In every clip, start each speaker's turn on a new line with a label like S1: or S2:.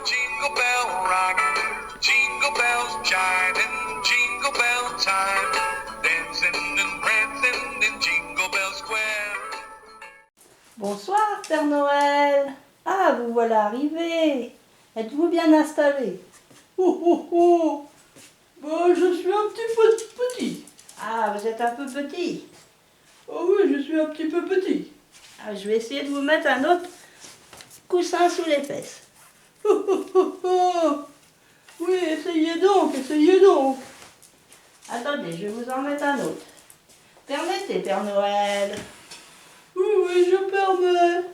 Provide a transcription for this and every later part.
S1: Jingle bell rock, jingle bells chiming, jingle bell time, dancing and prancing in Jingle Bell Square.
S2: Bonsoir Père Noël. Ah, vous voilà arrivé. Êtes-vous bien installé?
S3: Oh oh oh. Bah, je suis un petit peu petit.
S2: Ah, vous êtes un peu petit.
S3: Oh oui, je suis un petit peu petit.
S2: Ah, je vais essayer de vous mettre un autre coussin sous les fesses.
S3: Oh oh oh oh. Oui, essayez donc, essayez donc.
S2: Attendez, je vais vous en mettre un autre. Permettez, Père Noël.
S3: Oui, oui, je permets.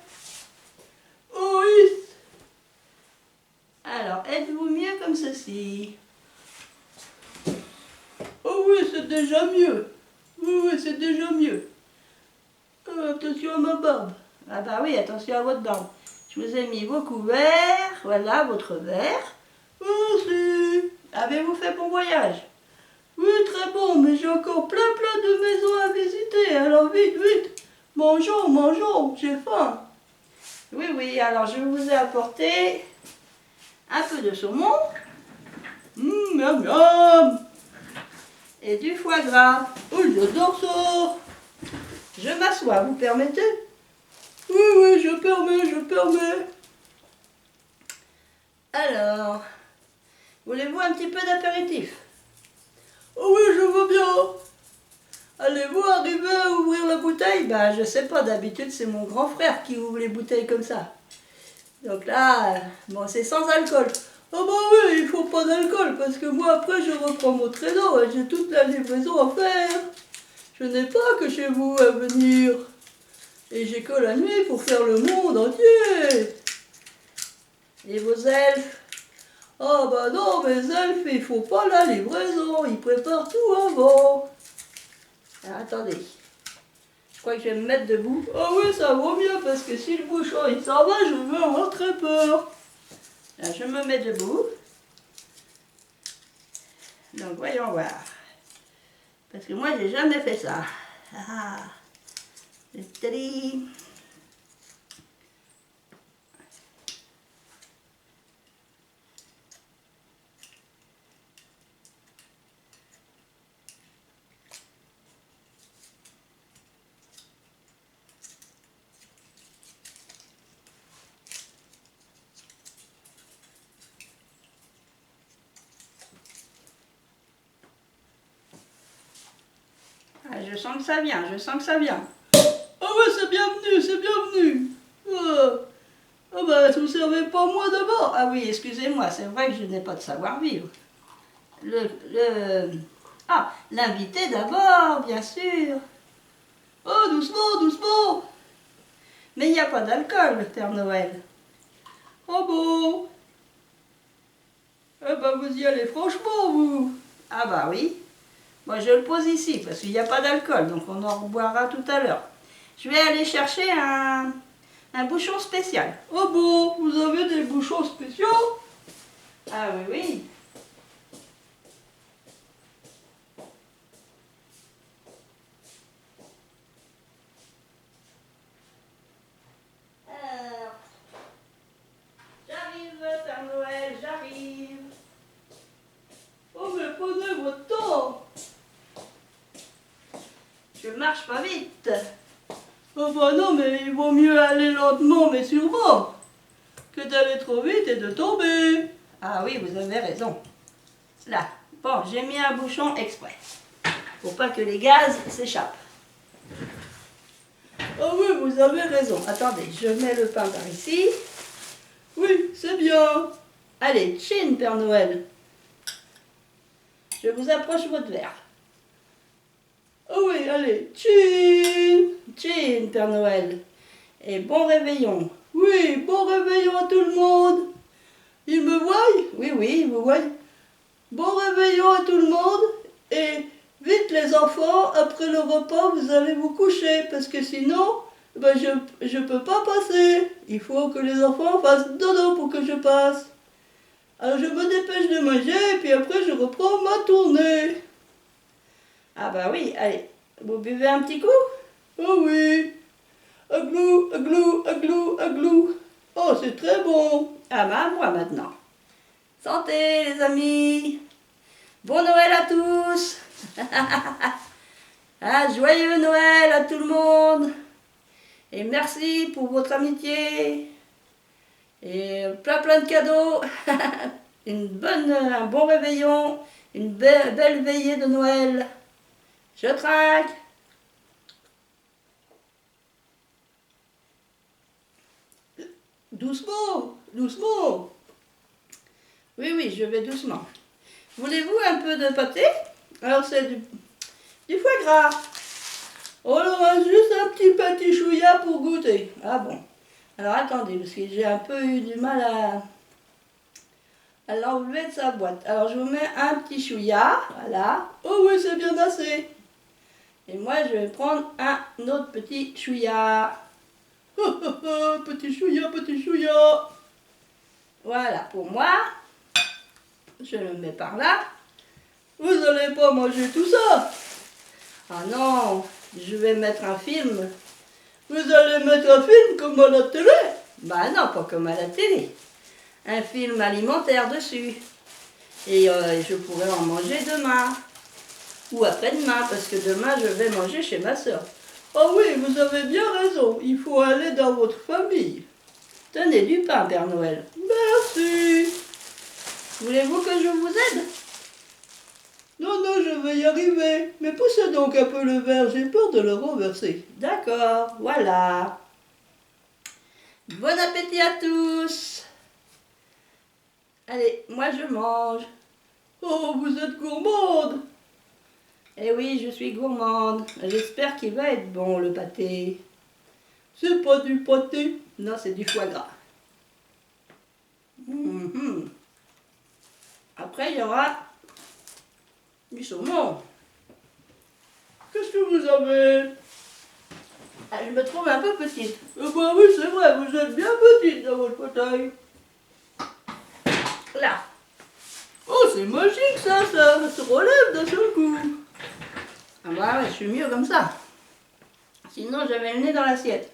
S3: Oh oui.
S2: Alors, êtes-vous mieux comme ceci?
S3: Oh oui, c'est déjà mieux. Oui, oui, c'est déjà mieux. Attention à ma barbe.
S2: Ah bah oui, attention à votre barbe. Je vous ai mis vos couverts. Voilà votre verre.
S3: Merci.
S2: Avez-vous fait bon voyage?
S3: Oui, très bon, mais j'ai encore plein de maisons à visiter. Alors vite, vite. Mangeons, mangeons, j'ai faim.
S2: Oui, oui, alors je vous ai apporté un peu de saumon
S3: Miam, miam.
S2: et du foie gras.
S3: Oh, j'adore ça.
S2: Je m'assois, vous permettez?
S3: Oui, oui, je permets, je permets.
S2: Alors, voulez-vous un petit peu d'apéritif?
S3: Oh oui, je veux bien. Allez-vous arriver à ouvrir la bouteille?
S2: Ben, je sais pas, d'habitude c'est mon grand frère qui ouvre les bouteilles comme ça. Donc là, bon, c'est sans alcool.
S3: Ah bah oui, il faut pas d'alcool, parce que moi après je reprends mon traîneau et j'ai toute la livraison à faire. Je n'ai pas que chez vous à venir. Et j'ai que la nuit pour faire le monde entier.
S2: Et vos elfes?
S3: Ah bah non, mes elfes, il faut pas la livraison, ils préparent tout avant.
S2: Alors, attendez, je crois que je vais me mettre debout.
S3: Ah oui, ça vaut mieux, parce que si le bouchon il s'en va, je vais avoir très peur.
S2: Là, je me mets debout. Donc voyons voir. Parce que moi j'ai jamais fait ça. Ah, c'est tali. Ah, je sens que ça vient, je sens que ça vient.
S3: Ah ouais, c'est bienvenu, c'est bienvenu. Ah bah, vous servez pas moi d'abord.
S2: Ah oui, excusez-moi, c'est vrai que je n'ai pas de savoir-vivre. Ah, l'invité d'abord, bien sûr.
S3: Ah, doucement, doucement.
S2: Mais il n'y a pas d'alcool, Père Noël.
S3: Ah bon. Eh ben, vous y allez franchement, vous.
S2: Ah bah oui. Moi je le pose ici parce qu'il n'y a pas d'alcool, donc on en reboira tout à l'heure. Je vais aller chercher un bouchon spécial.
S3: Ah bon, vous avez des bouchons spéciaux?
S2: Ah oui, oui. Alors, j'arrive, Père Noël, j'arrive.
S3: Oh, mais prenez votre temps.
S2: Je marche pas vite.
S3: Ah bah non, mais il vaut mieux aller lentement, mais sûrement, que d'aller trop vite et de tomber.
S2: Ah oui, vous avez raison. Là, bon, j'ai mis un bouchon exprès. Pour pas que les gaz s'échappent.
S3: Ah oui, vous avez raison.
S2: Attendez, je mets le pain par ici.
S3: Oui, c'est bien.
S2: Allez, chin, Père Noël. Je vous approche votre verre.
S3: Ah oui, allez, tchin.
S2: Chin, Père Noël. Et bon réveillon.
S3: Oui, bon réveillon à tout le monde. Ils me voient?
S2: Oui, oui, vous voyez.
S3: Bon réveillon à tout le monde. Et vite les enfants, après le repas, vous allez vous coucher. Parce que sinon, ben, je peux pas passer. Il faut que les enfants fassent dodo pour que je passe. Alors je me dépêche de manger et puis après je reprends ma tournée.
S2: Ah bah oui, allez. Vous buvez un petit coup?
S3: Oh oui. Aglou, aglou, aglou, aglou. Oh, c'est très bon.
S2: Ah bah à moi maintenant. Santé les amis. Bon Noël à tous. Ah, joyeux Noël à tout le monde. Et merci pour votre amitié. Et plein de cadeaux. Un bon réveillon. Une belle veillée de Noël. Je trinque.
S3: Doucement, doucement.
S2: Oui, je vais doucement. Voulez-vous un peu de pâté? Alors c'est du foie gras.
S3: On aura juste un petit chouïa pour goûter.
S2: Ah bon. Alors attendez, parce que j'ai un peu eu du mal à l'enlever de sa boîte. Alors je vous mets un petit chouïa, voilà.
S3: Oh oui, c'est bien assez.
S2: Et moi je vais prendre un autre petit chouïa.
S3: Petit chouïa, petit chouïa.
S2: Voilà, pour moi. Je le mets par là.
S3: Vous allez pas manger tout ça.
S2: Ah non, je vais mettre un film.
S3: Vous allez mettre un film comme à la télé.
S2: Bah non, pas comme à la télé. Un film alimentaire dessus. Et je pourrais en manger demain. Ou après-demain, parce que demain je vais manger chez ma soeur.
S3: Ah oui, vous avez bien raison. Il faut aller dans votre famille.
S2: Tenez du pain, Père Noël.
S3: Merci.
S2: Voulez-vous que je vous aide?
S3: Non, non, je vais y arriver. Mais poussez donc un peu le verre, j'ai peur de le renverser.
S2: D'accord, voilà. Bon appétit à tous. Allez, moi je mange.
S3: Oh, vous êtes gourmande.
S2: Eh oui, je suis gourmande. J'espère qu'il va être bon, le pâté.
S3: C'est pas du pâté.
S2: Non, c'est du foie gras. Mhm. Après, il y aura du saumon.
S3: Qu'est-ce que vous avez?
S2: Ah, je me trouve un peu petite.
S3: Bah oui, c'est vrai, vous êtes bien petite dans votre fauteuil.
S2: Là.
S3: Oh, c'est magique ça se relève d'un seul coup.
S2: Ah bah ouais, je suis mieux comme ça. Sinon, j'avais le nez dans l'assiette.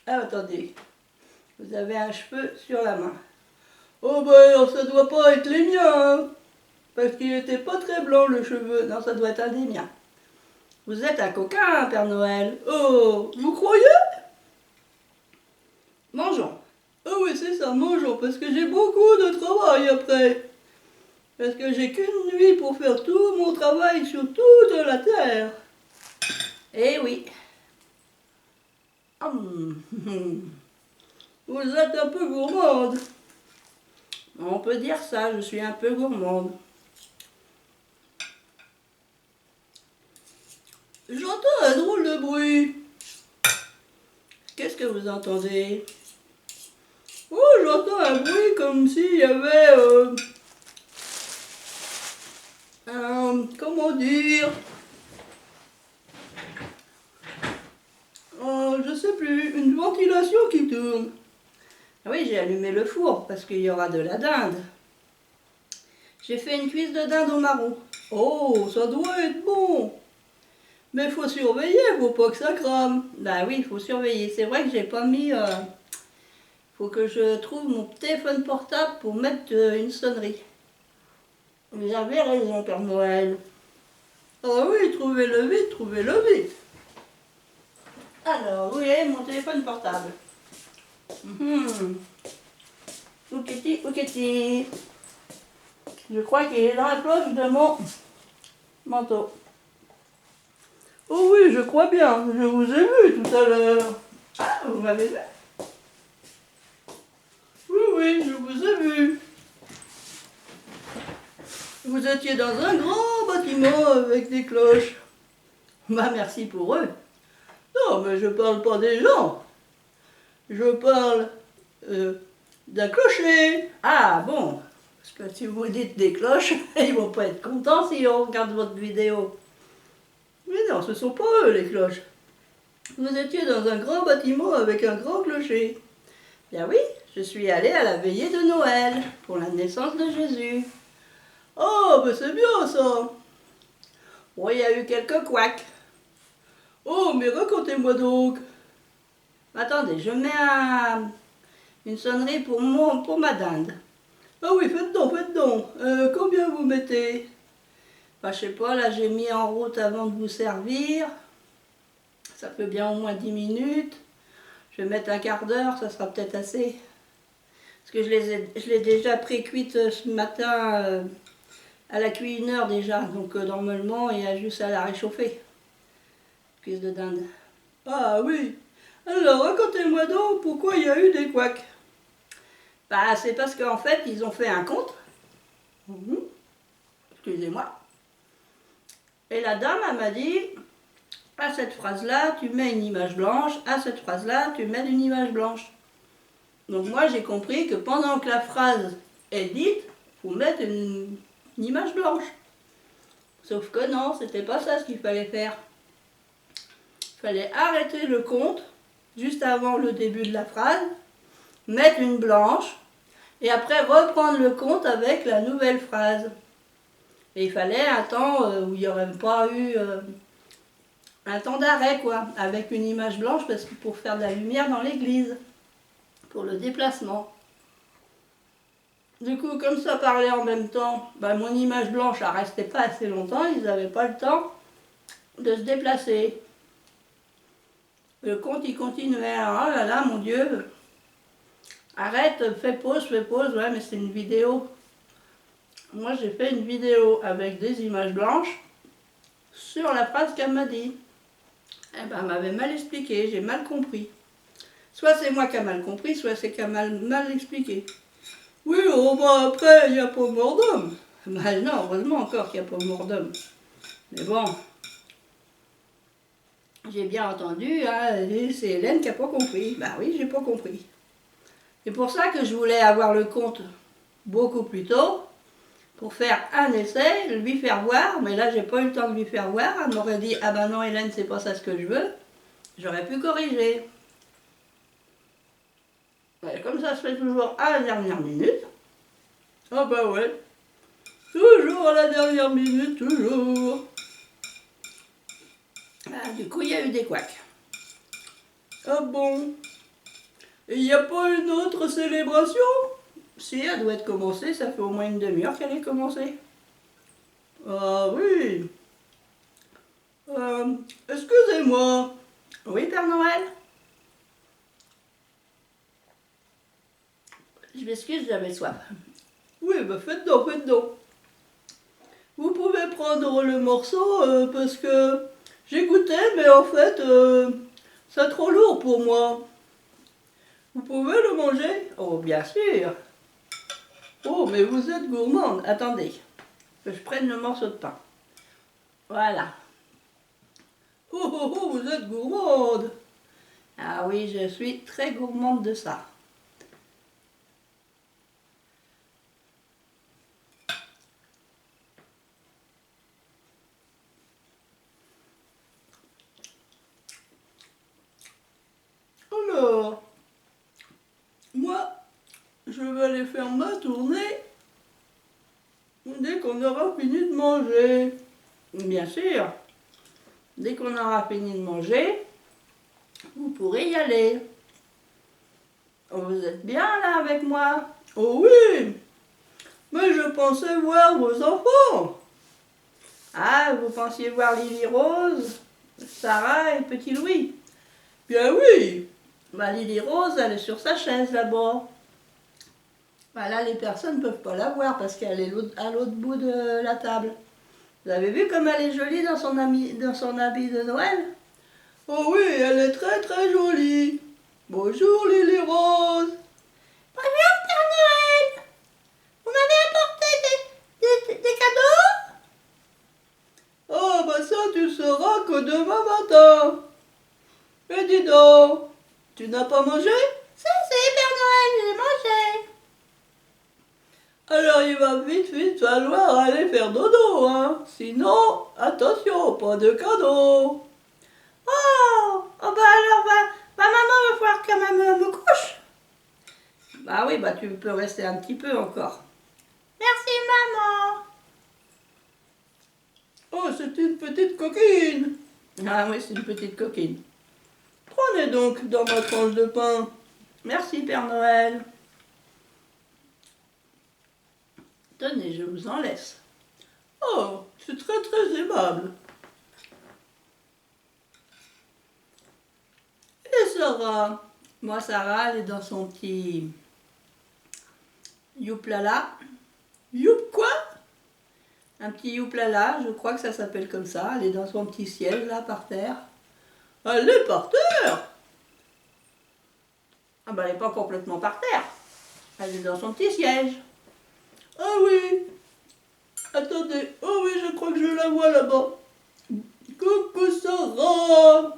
S2: Ah, attendez. Vous avez un cheveu sur la main.
S3: Oh bah alors ça doit pas être les miens, hein. Parce qu'il était pas très blanc le cheveu.
S2: Non, ça doit être un des miens. Vous êtes un coquin, Père Noël.
S3: Oh, vous croyez?
S2: Mangeons.
S3: Oh oui, c'est ça, mangeons, parce que j'ai beaucoup de travail après. Parce que j'ai qu'une nuit pour faire tout mon travail sur toute la terre.
S2: Eh oui.
S3: Vous êtes un peu gourmande.
S2: On peut dire ça, je suis un peu gourmande.
S3: J'entends un drôle de bruit.
S2: Qu'est-ce que vous entendez?
S3: Oh, j'entends un bruit comme s'il y avait comment dire? Je sais plus, une ventilation qui tourne.
S2: Ah oui, j'ai allumé le four parce qu'il y aura de la dinde. J'ai fait une cuisse de dinde au marron.
S3: Oh, ça doit être bon. Mais faut surveiller, faut pas que ça crame.
S2: Bah oui, il faut surveiller. C'est vrai que j'ai pas mis... faut que je trouve mon téléphone portable pour mettre une sonnerie. Vous avez raison, Père Noël.
S3: Ah oui, trouvez-le vite, trouvez-le vite.
S2: Alors, où est mon téléphone portable? Où qu'est-il? Je crois qu'il est dans la poche de mon manteau.
S3: Oh oui, je crois bien, je vous ai vu tout à l'heure.
S2: Ah, vous m'avez vu?
S3: Oui, oui, je vous ai vu. Vous étiez dans un grand bâtiment avec des cloches.
S2: Bah, merci pour eux.
S3: Non, mais je parle pas des gens. Je parle d'un clocher.
S2: Ah, bon. Parce que si vous dites des cloches, ils vont pas être contents si on regarde votre vidéo.
S3: Mais non, ce sont pas eux les cloches. Vous étiez dans un grand bâtiment avec un grand clocher.
S2: Bien oui, je suis allée à la veillée de Noël pour la naissance de Jésus.
S3: Oh, mais c'est bien ça.
S2: Bon, il y a eu quelques couacs.
S3: Oh, mais racontez-moi donc.
S2: Attendez, Une sonnerie pour ma dinde.
S3: Ah oui, faites donc, faites donc. Combien vous mettez?
S2: Bah, je sais pas, là j'ai mis en route avant de vous servir. Ça fait bien au moins 10 minutes. Je vais mettre un quart d'heure, ça sera peut-être assez. Parce que je l'ai déjà pré-cuite ce matin à la cuisinière déjà. Donc normalement, il y a juste à la réchauffer. Cuisse de dinde.
S3: Ah oui. Alors, racontez-moi donc pourquoi il y a eu des couacs.
S2: Bah, c'est parce qu'en fait, ils ont fait un compte. Excusez-moi. Et la dame, elle m'a dit, à cette phrase-là, tu mets une image blanche. À cette phrase-là, tu mets une image blanche. Donc moi, j'ai compris que pendant que la phrase est dite, il faut mettre une image blanche. Sauf que non, c'était pas ça ce qu'il fallait faire. Il fallait arrêter le compte juste avant le début de la phrase, mettre une blanche, et après reprendre le compte avec la nouvelle phrase. Et il fallait un temps où il n'y aurait pas eu un temps d'arrêt, quoi, avec une image blanche, parce que pour faire de la lumière dans l'église, pour le déplacement. Du coup, comme ça parlait en même temps, bah, mon image blanche, elle restait pas assez longtemps, ils n'avaient pas le temps de se déplacer. Le compte, il continuait. Oh là là, mon Dieu. Arrête, fais pause, ouais, mais c'est une vidéo. Moi, j'ai fait une vidéo avec des images blanches sur la phrase qu'elle m'a dit. Eh ben, elle m'avait mal expliqué, j'ai mal compris. Soit c'est moi qui ai mal compris, soit c'est qu'elle m'a mal expliqué.
S3: Oui, oh, bah après, il n'y a pas mort d'homme.
S2: Bah non, heureusement encore qu'il n'y a pas mort d'homme. Mais bon, j'ai bien entendu, hein, c'est Hélène qui n'a pas compris. Bah oui, j'ai pas compris. C'est pour ça que je voulais avoir le compte beaucoup plus tôt, pour faire un essai, lui faire voir, mais là j'ai pas eu le temps de lui faire voir. Elle m'aurait dit, ah ben non Hélène, c'est pas ça ce que je veux. J'aurais pu corriger. Ouais, comme ça se fait toujours à la dernière minute.
S3: Ah bah ouais. Toujours à la dernière minute, toujours.
S2: Ah, du coup, il y a eu des couacs.
S3: Ah bon? Et il n'y a pas une autre célébration?
S2: Si, elle doit être commencée, ça fait au moins une demi-heure qu'elle est commencée.
S3: Ah oui. Excusez-moi.
S2: Oui, Père Noël? Je m'excuse, j'avais soif.
S3: Oui, bah faites donc, faites donc. Vous pouvez prendre le morceau parce que j'ai goûté, mais en fait, c'est trop lourd pour moi. Vous pouvez le manger?
S2: Oh, bien sûr.
S3: Oh, mais vous êtes gourmande.
S2: Attendez, que je prenne le morceau de pain. Voilà.
S3: Oh, oh, oh, vous êtes gourmande.
S2: Ah oui, je suis très gourmande de ça.
S3: Alors, moi, je vais aller faire ma tournée dès qu'on aura fini de manger.
S2: Bien sûr. Dès qu'on aura fini de manger, vous pourrez y aller. Vous êtes bien là avec moi?
S3: Oh oui, mais je pensais voir vos enfants.
S2: Ah, vous pensiez voir Lily Rose, Sarah et Petit Louis?
S3: Bien oui.
S2: Bah, Lily Rose, elle est sur sa chaise là-bas. Bah, là, les personnes ne peuvent pas la voir parce qu'elle est à l'autre bout de la table. Vous avez vu comme elle est jolie dans son habit de Noël?
S3: Oh oui, elle est très très jolie. Bonjour Lily Rose.
S2: Bonjour Père Noël. Vous m'avez apporté des cadeaux?
S3: Ah bah ça tu sauras que demain matin. Et dis donc, tu n'as pas mangé?
S2: Si, Père Noël, j'ai mangé.
S3: Alors il va vite falloir aller faire dodo, hein. Sinon, attention, pas de cadeau.
S2: Oh, bah alors, maman va falloir quand même me couche. Bah oui, bah tu peux rester un petit peu encore. Merci maman.
S3: Oh, c'est une petite coquine.
S2: Ah oui, c'est une petite coquine.
S3: Prenez donc dans ma tranche de pain.
S2: Merci Père Noël. Tenez, je vous en laisse.
S3: Oh, c'est très très aimable. Et Sarah?
S2: Moi, Sarah, elle est dans son petit youplala.
S3: Youp quoi?
S2: Un petit youplala, je crois que ça s'appelle comme ça. Elle est dans son petit siège là, par terre.
S3: Elle est par terre.
S2: Ah ben, elle n'est pas complètement par terre. Elle est dans son petit siège.
S3: Ah oui. Attendez, oh oui, je crois que je la vois là-bas. Coucou Sarah.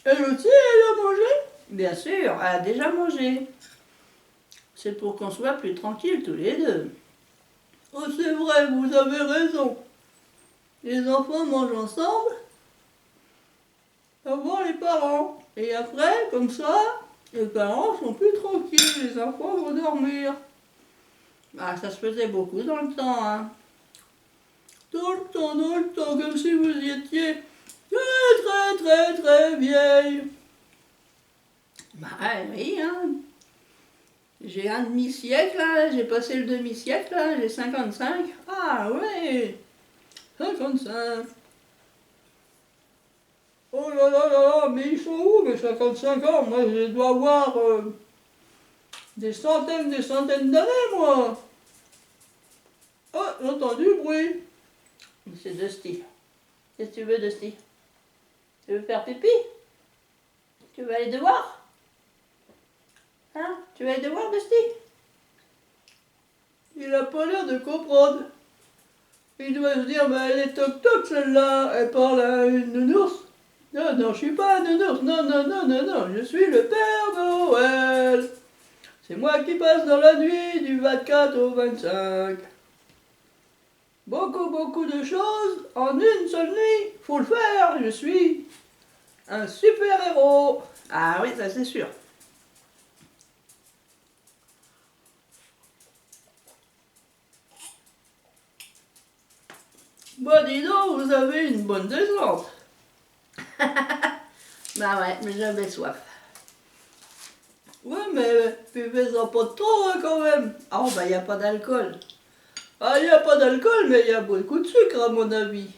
S3: Elle aussi, elle a mangé?
S2: Bien sûr, elle a déjà mangé. C'est pour qu'on soit plus tranquille tous les deux.
S3: Oh, c'est vrai, vous avez raison. Les enfants mangent ensemble avant les parents. Et après, comme ça, les parents sont plus tranquilles, les enfants vont dormir.
S2: Ah, ça se faisait beaucoup dans le temps, hein.
S3: Dans le temps, comme si vous étiez très, très, très, très vieille.
S2: Bah oui, hein. J'ai un demi-siècle, là. J'ai passé le demi-siècle, là. J'ai 55.
S3: Ah oui, 55. Oh là là là là, mais ils sont où mes 55 ans? Moi, je dois avoir des centaines d'années, moi. Oh, j'ai entendu le bruit.
S2: C'est Dusty. Qu'est-ce que tu veux, Dusty? Tu veux faire pipi? Tu veux aller dehors? Hein? Tu veux aller dehors, Dusty?
S3: Il a pas l'air de comprendre. Il doit se dire, mais elle est toc-toc celle-là, elle parle à une nounours. Non, non, je suis pas un nounours, non, non, non, non, non, je suis le Père Noël. C'est moi qui passe dans la nuit du 24 au 25. Beaucoup, beaucoup de choses en une seule nuit, faut le faire, je suis un super-héros.
S2: Ah oui, ça c'est sûr.
S3: Bah dis donc, vous avez une bonne descente.
S2: Bah ouais, mais j'avais soif.
S3: Ouais, mais buvez-en pas trop hein, quand même.
S2: Oh, bah, il n'y a pas d'alcool.
S3: Ah, il n'y a pas d'alcool, mais il y a beaucoup de sucre à mon avis.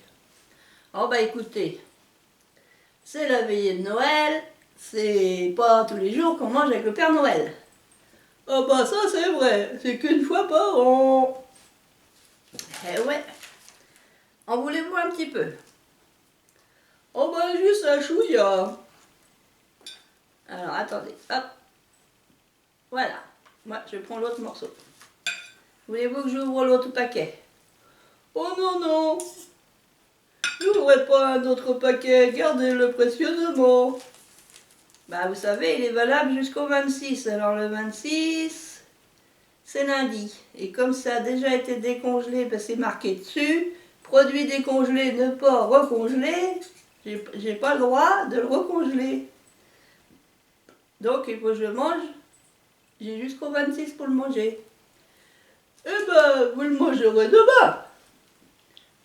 S2: Oh, bah, écoutez, c'est la veillée de Noël, c'est pas tous les jours qu'on mange avec le Père Noël.
S3: Ah bah ça c'est vrai, c'est qu'une fois par an.
S2: Eh ouais. En voulez-vous un petit peu?
S3: Oh bah juste un chouïa.
S2: Alors, attendez, hop. Voilà. Moi, je prends l'autre morceau. Voulez-vous que j'ouvre l'autre paquet?
S3: Oh non, non. N'ouvrez pas un autre paquet, gardez-le précieusement.
S2: Bah, vous savez, il est valable jusqu'au 26. Alors, le 26, c'est lundi. Et comme ça a déjà été décongelé, parce que c'est marqué dessus, produit décongelé, ne pas recongeler, j'ai pas le droit de le recongeler. Donc, il faut que je le mange. J'ai jusqu'au 26 pour le manger.
S3: Eh ben, vous le mangerez demain.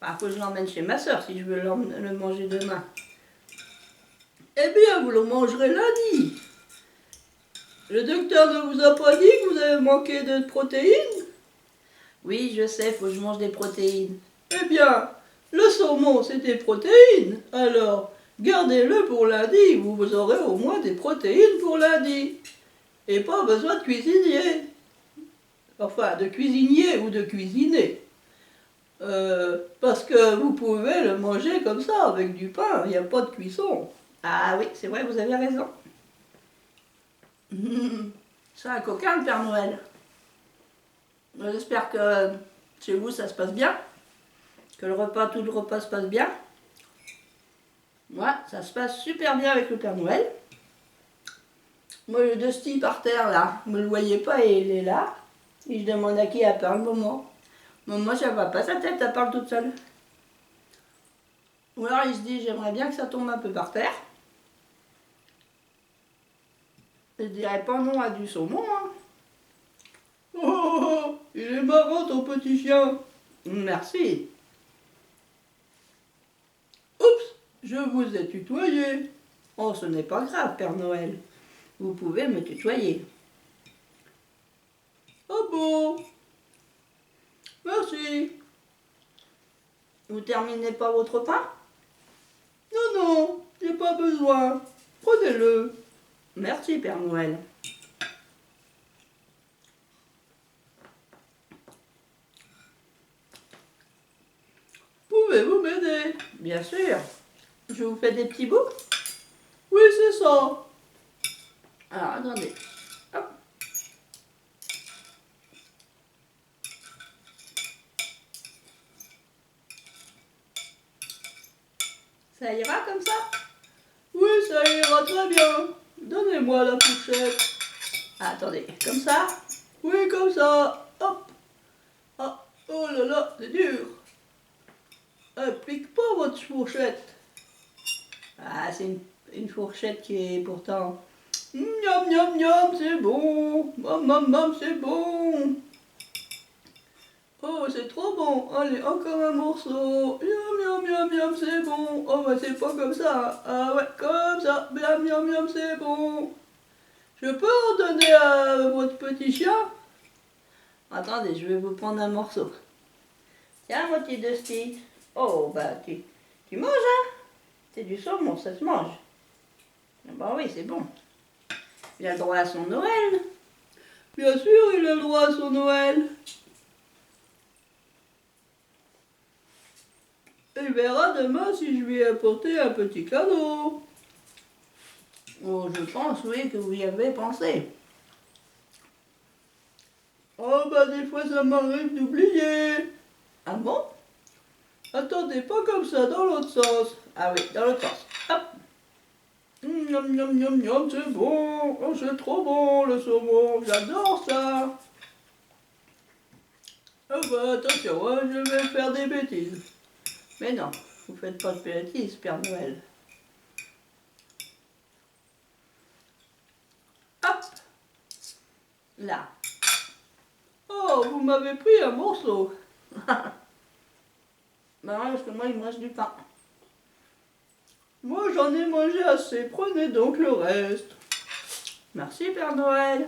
S2: Bah, faut que je l'emmène chez ma soeur si je veux le manger demain.
S3: Eh bien, vous le mangerez lundi. Le docteur ne vous a pas dit que vous avez manqué de protéines?
S2: Oui, je sais, faut que je mange des protéines.
S3: Eh bien, le saumon, c'est des protéines. Alors, gardez-le pour lundi. Vous aurez au moins des protéines pour lundi. Et pas besoin de cuisiner. Enfin, de cuisinier ou de cuisiner. Parce que vous pouvez le manger comme ça, avec du pain. Il n'y a pas de cuisson.
S2: Ah oui, c'est vrai, vous avez raison. C'est un coquin, le Père Noël. J'espère que chez vous, ça se passe bien. Que tout le repas se passe bien. Moi, ça se passe super bien avec le Père Noël. Moi, le Dusty par terre, là, vous ne le voyez pas et il est là. Et je demande à qui elle parle, maman. Maman, ça va pas sa tête, elle parle toute seule. Ou alors il se dit, j'aimerais bien que ça tombe un peu par terre. Je dirais pas non à du saumon, hein.
S3: Oh, oh, oh, il est marrant ton petit chien.
S2: Merci.
S3: Oups, je vous ai tutoyé.
S2: Oh, ce n'est pas grave, Père Noël. Vous pouvez me tutoyer.
S3: Ah bon? Merci.
S2: Vous terminez pas votre pain?
S3: Non, non, j'ai pas besoin. Prenez-le.
S2: Merci, Père Noël.
S3: Pouvez-vous m'aider?
S2: Bien sûr. Je vous fais des petits bouts?
S3: Oui, c'est ça.
S2: Alors, attendez. Hop. Ça ira comme ça?
S3: Oui, ça ira très bien. Donnez-moi la fourchette.
S2: Ah, attendez, comme ça?
S3: Oui, comme ça. Hop. Ah, oh là là, c'est dur. Elle pique pas votre fourchette.
S2: Ah, c'est une fourchette qui est pourtant...
S3: Miam, miam, miam, c'est bon. Mam, mam, mam, c'est bon. Oh, c'est trop bon. Allez, encore un morceau. Miam, miam, miam, miam, c'est bon. Oh, bah c'est pas comme ça. Ah ouais, comme ça. Miam, miam, miam, c'est bon. Je peux en donner à votre petit chien?
S2: Attendez, je vais vous prendre un morceau. Tiens, mon petit Dusty. Oh, bah, tu manges, hein? C'est du saumon, ça se mange. Ah bah oui, c'est bon. Il a le droit à son Noël.
S3: Bien sûr, il a le droit à son Noël. Il verra demain si je lui ai apporté un petit cadeau.
S2: Oh, je pense, oui, que vous y avez pensé.
S3: Oh, bah des fois ça m'arrive d'oublier.
S2: Ah bon?
S3: Attendez, pas comme ça, dans l'autre sens.
S2: Ah oui, dans l'autre sens. Hop.
S3: Miam, miam, miam, miam, c'est bon. Oh, c'est trop bon le saumon. J'adore ça. Oh, bah attention, hein, je vais faire des bêtises.
S2: Mais non, vous faites pas de bêtises, Père Noël. Hop. Là.
S3: Oh, vous m'avez pris un morceau.
S2: Bah ouais, parce que moi, il me reste du pain.
S3: Moi, j'en ai mangé assez. Prenez donc le reste.
S2: Merci, Père Noël.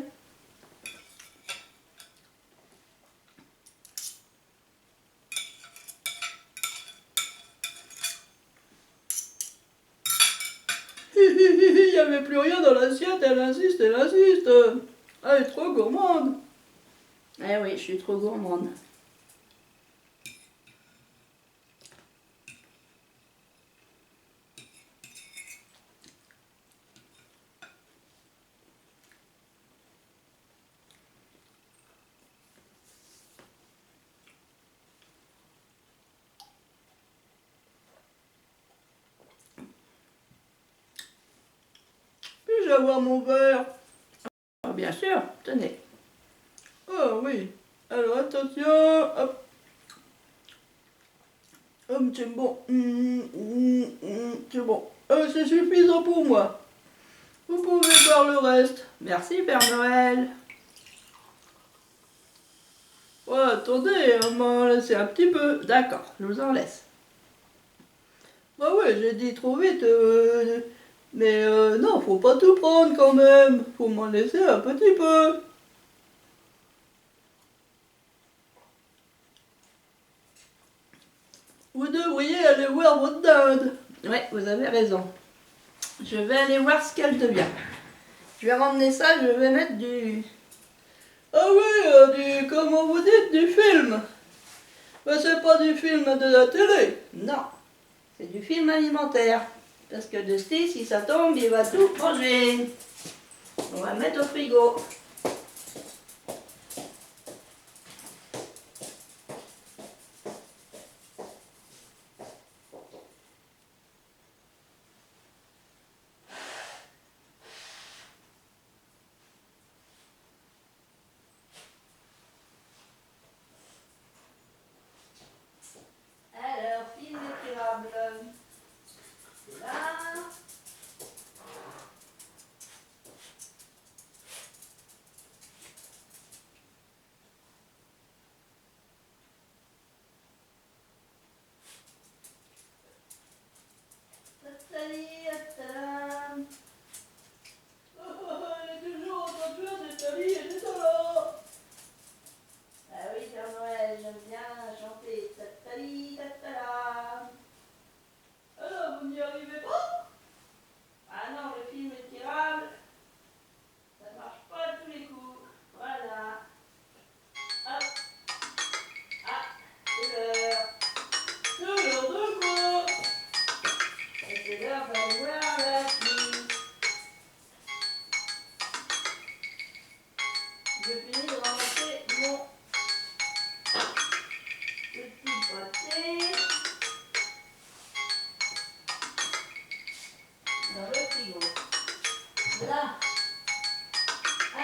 S3: Il n'y avait plus rien dans l'assiette. Elle insiste, elle insiste. Elle est trop gourmande.
S2: Eh oui, je suis trop gourmande.
S3: Puis-je avoir mon verre?
S2: Ah, bien sûr, tenez.
S3: Oh oui. Alors attention. Hop. C'est bon. C'est bon. C'est suffisant pour moi. Vous pouvez boire le reste.
S2: Merci, Père Noël.
S3: Ouais, attendez, on m'en laisse un petit peu.
S2: D'accord, je vous en laisse.
S3: Bah ouais, j'ai dit trop vite. Mais non, faut pas tout prendre quand même. Faut m'en laisser un petit peu. Vous devriez aller voir votre dinde.
S2: Ouais, vous avez raison. Je vais aller voir ce qu'elle devient. Je vais ramener ça, je vais mettre du...
S3: Ah oui, comment vous dites, du film. Mais c'est pas du film de la télé.
S2: Non, c'est du film alimentaire. Parce que Dusty, si ça tombe, il va tout manger. On va mettre au frigo. Alors, film étirable. C'est là.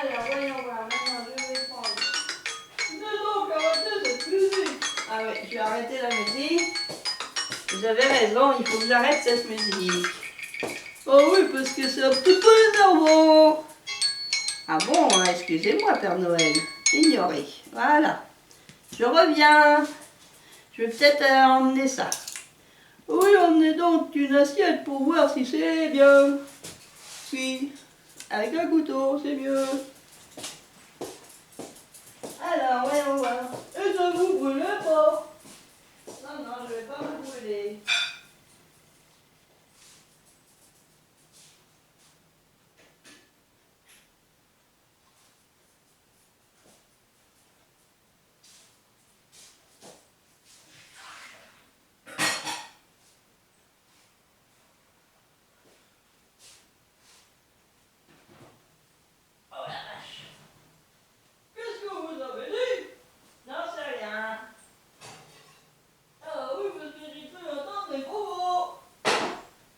S2: Alors, voyons voir. Maintenant, je vais prendre.
S3: Mais donc, arrêtez cette musique.
S2: Ah oui, je vais arrêter la musique. Vous avez raison, il faut que j'arrête cette musique.
S3: Oh oui, parce que c'est un petit peu énervant.
S2: Ah bon, hein, excusez-moi, Père Noël. Ignoré. Voilà. Je reviens. Je vais peut-être emmener ça.
S3: Oui, emmenez donc une assiette pour voir si c'est bien. Oui, avec un couteau, c'est mieux.
S2: Alors, voyons voir.
S3: Et ne vous brûlez pas.
S2: Non, non, je vais pas me brûler. Oh la vache.
S3: Qu'est-ce que vous avez dit?
S2: Non, c'est rien.
S3: Ah oui, parce que j'ai cru entendre des gros mots.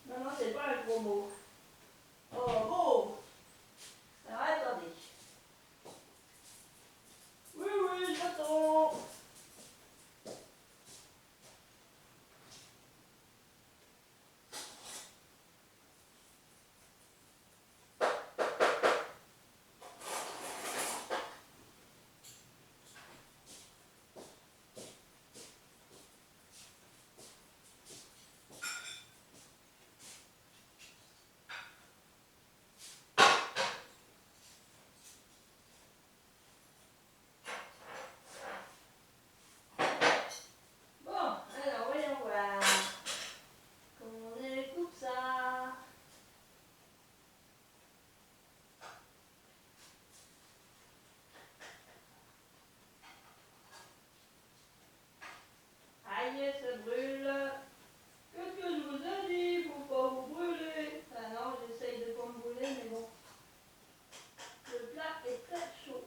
S2: Non, non, c'est pas un gros mot.
S3: Oh bon.
S2: Alors, attendez.
S3: Oui, oui, j'attends.
S2: Bon, alors, voyons voir. Comment on découpe ça? Aïe, ça brûle.
S3: Qu'est-ce que je vous ai dit pour pas vous brûler?
S2: Ah non, j'essaye de pas me brûler, mais bon. Le plat est très chaud.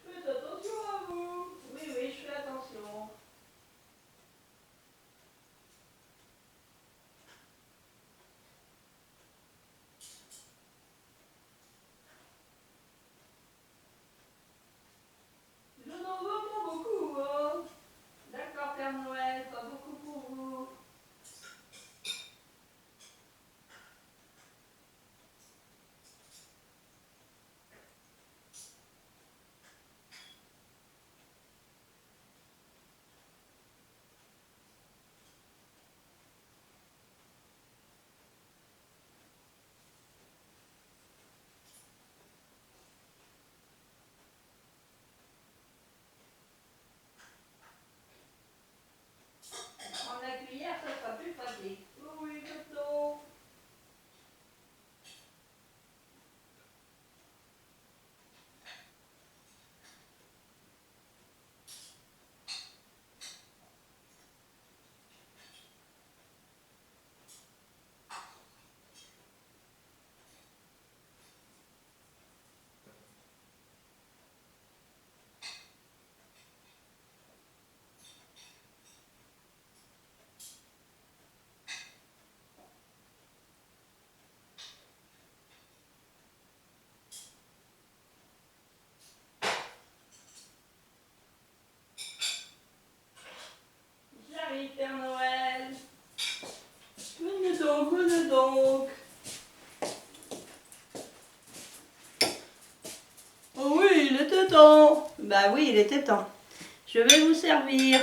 S3: Faites attention à vous.
S2: Oui, oui, je fais attention.
S3: Je n'en veux pas beaucoup, hein.
S2: D'accord, Père Noël, pas beaucoup pour vous. Prendre la cuillère, ça sera plus pratique.
S3: Oui, oui, maintenant.
S2: J'arrive, Père Noël.
S3: Venez donc, venez donc. Oh oui, il était temps.
S2: Bah oui, il était temps. Je vais vous servir.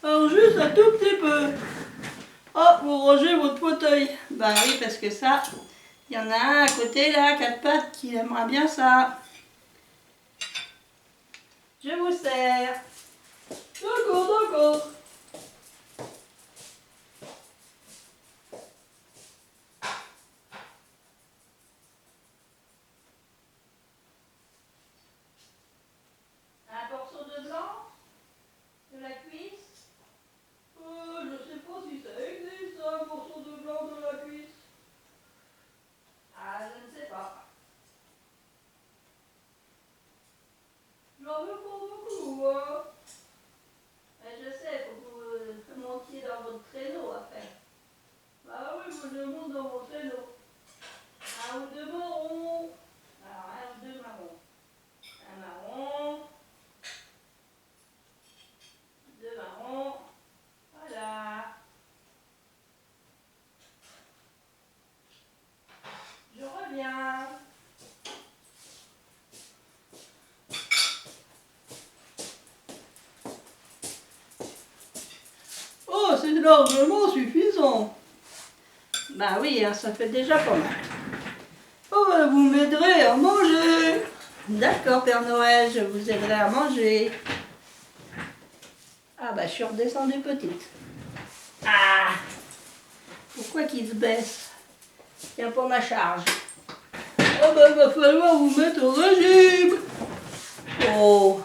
S3: Alors juste un tout petit peu. Ah, vous rangez votre fauteuil.
S2: Bah oui, parce que ça, il y en a un à côté là, quatre pattes, qui aimera bien ça. Je vous sers.
S3: D'accord, d'accord.
S2: Un morceau de blanc de la cuisse.
S3: Je sais pas si ça existe, un morceau de blanc de la cuisse.
S2: Ah, je ne sais pas.
S3: J'en c'est largement suffisant.
S2: Bah oui, hein, ça fait déjà pas mal.
S3: Oh, bah, vous m'aiderez à manger.
S2: D'accord, Père Noël, je vous aiderai à manger. Ah bah je suis redescendue petite. Ah! Pourquoi qu'il se baisse? Tiens pour ma charge.
S3: Oh, bah, va falloir vous mettre au régime.
S2: Oh!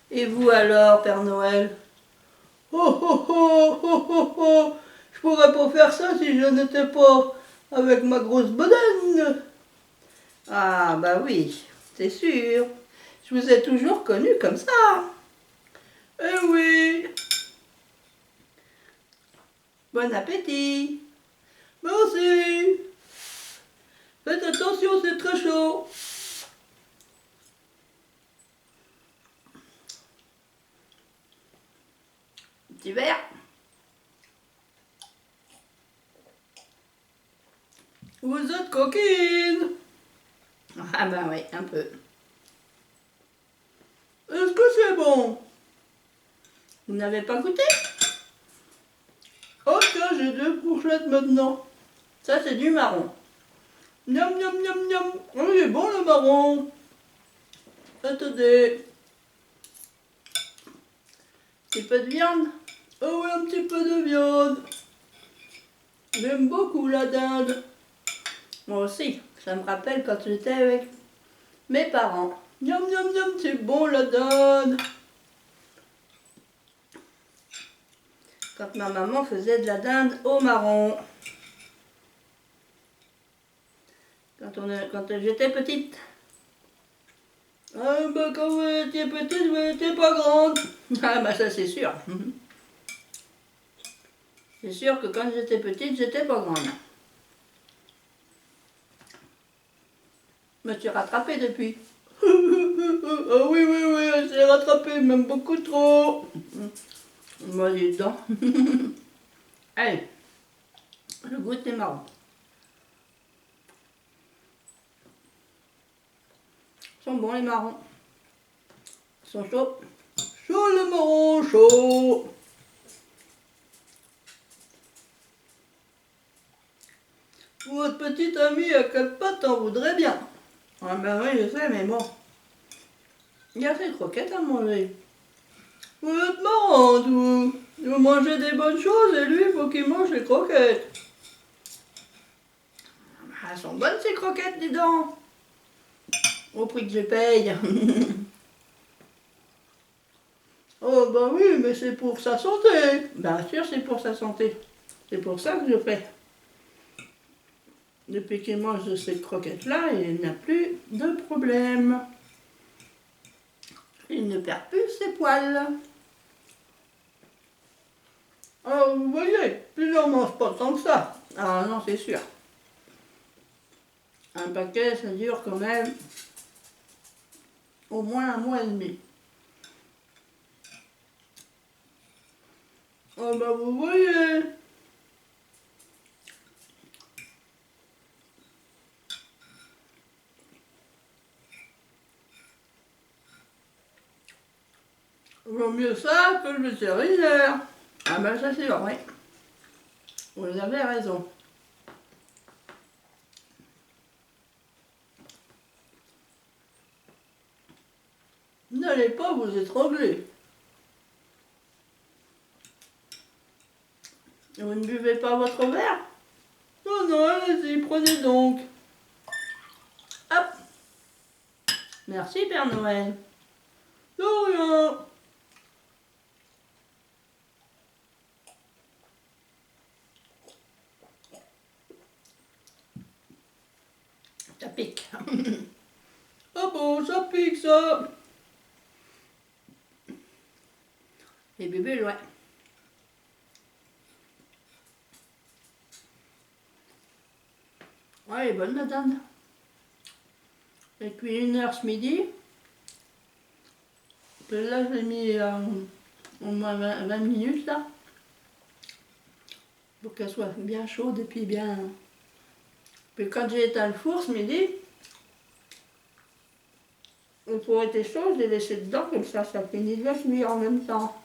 S2: Et vous alors, Père Noël?
S3: Oh, oh, oh, oh, oh, oh. Je pourrais pas faire ça si je n'étais pas avec ma grosse bedaine.
S2: Ah bah oui, c'est sûr. Je vous ai toujours connu comme ça.
S3: Eh oui.
S2: Bon appétit.
S3: Merci. Faites attention, c'est très chaud.
S2: Petit verre.
S3: Vous êtes coquine.
S2: Ah bah oui, un peu.
S3: Est-ce que c'est bon?
S2: Vous n'avez pas goûté?
S3: Oh tiens, j'ai 2 fourchettes maintenant.
S2: Ça c'est du marron.
S3: Miam, miam, miam, miam. Oh, il est bon le marron. Attendez.
S2: Petit peu de viande.
S3: Oh oui, un petit peu de viande. J'aime beaucoup la dinde.
S2: Moi aussi. Ça me rappelle quand j'étais avec mes parents.
S3: Miam, miam, miam, c'est bon la dinde.
S2: Quand ma maman faisait de la dinde au marron. Quand j'étais petite.
S3: Ah bah quand vous étiez petite, vous n'étiez pas grande.
S2: Ah bah ça c'est sûr. C'est sûr que quand j'étais petite, j'étais pas grande. Je me suis rattrapée depuis.
S3: Ah oui, oui, oui, elle s'est rattrapée, même beaucoup trop.
S2: Moi, dis donc. Allez, le goût est marrant. Ils sont bons les marrons. Ils sont chauds.
S3: Chaud le marron, chaud. Votre petite amie à 4 pattes en voudrait bien.
S2: Ah ben oui, je sais, mais bon. Il y a ces croquettes à manger.
S3: Vous êtes marrante, vous. Vous mangez des bonnes choses et lui, il faut qu'il mange les croquettes.
S2: Ah, elles sont bonnes ces croquettes, dis donc. Au prix que je paye.
S3: Oh bah oui, mais c'est pour sa santé.
S2: Bien sûr, c'est pour sa santé. C'est pour ça que je fais. Depuis qu'il mange de ces croquettes-là, il n'a plus de problème. Il ne perd plus ses poils.
S3: Alors vous voyez, il n'en mange pas tant que ça.
S2: Ah non, c'est sûr. Un paquet, ça dure quand même au moins 1 mois et demi.
S3: Oh bah vous voyez. Vaut mieux ça que le vétérinaire.
S2: Ah ben ça c'est vrai. Vous avez raison.
S3: N'allez pas vous étrangler.
S2: Vous ne buvez pas votre verre?
S3: Non, non, allez-y, prenez donc.
S2: Hop. Merci Père Noël.
S3: De rien.
S2: Ça pique.
S3: Ah bon, ça pique ça.
S2: Les bulles, ouais. Ouais, elle est bonne la dinde. J'ai cuit 1 heure ce midi. Là, j'ai mis au moins 20 minutes là. Pour qu'elle soit bien chaude et puis bien. Puis quand j'ai éteint le four ce midi, le four était chaud, je l'ai laissé dedans, comme ça finit de cuire en même temps.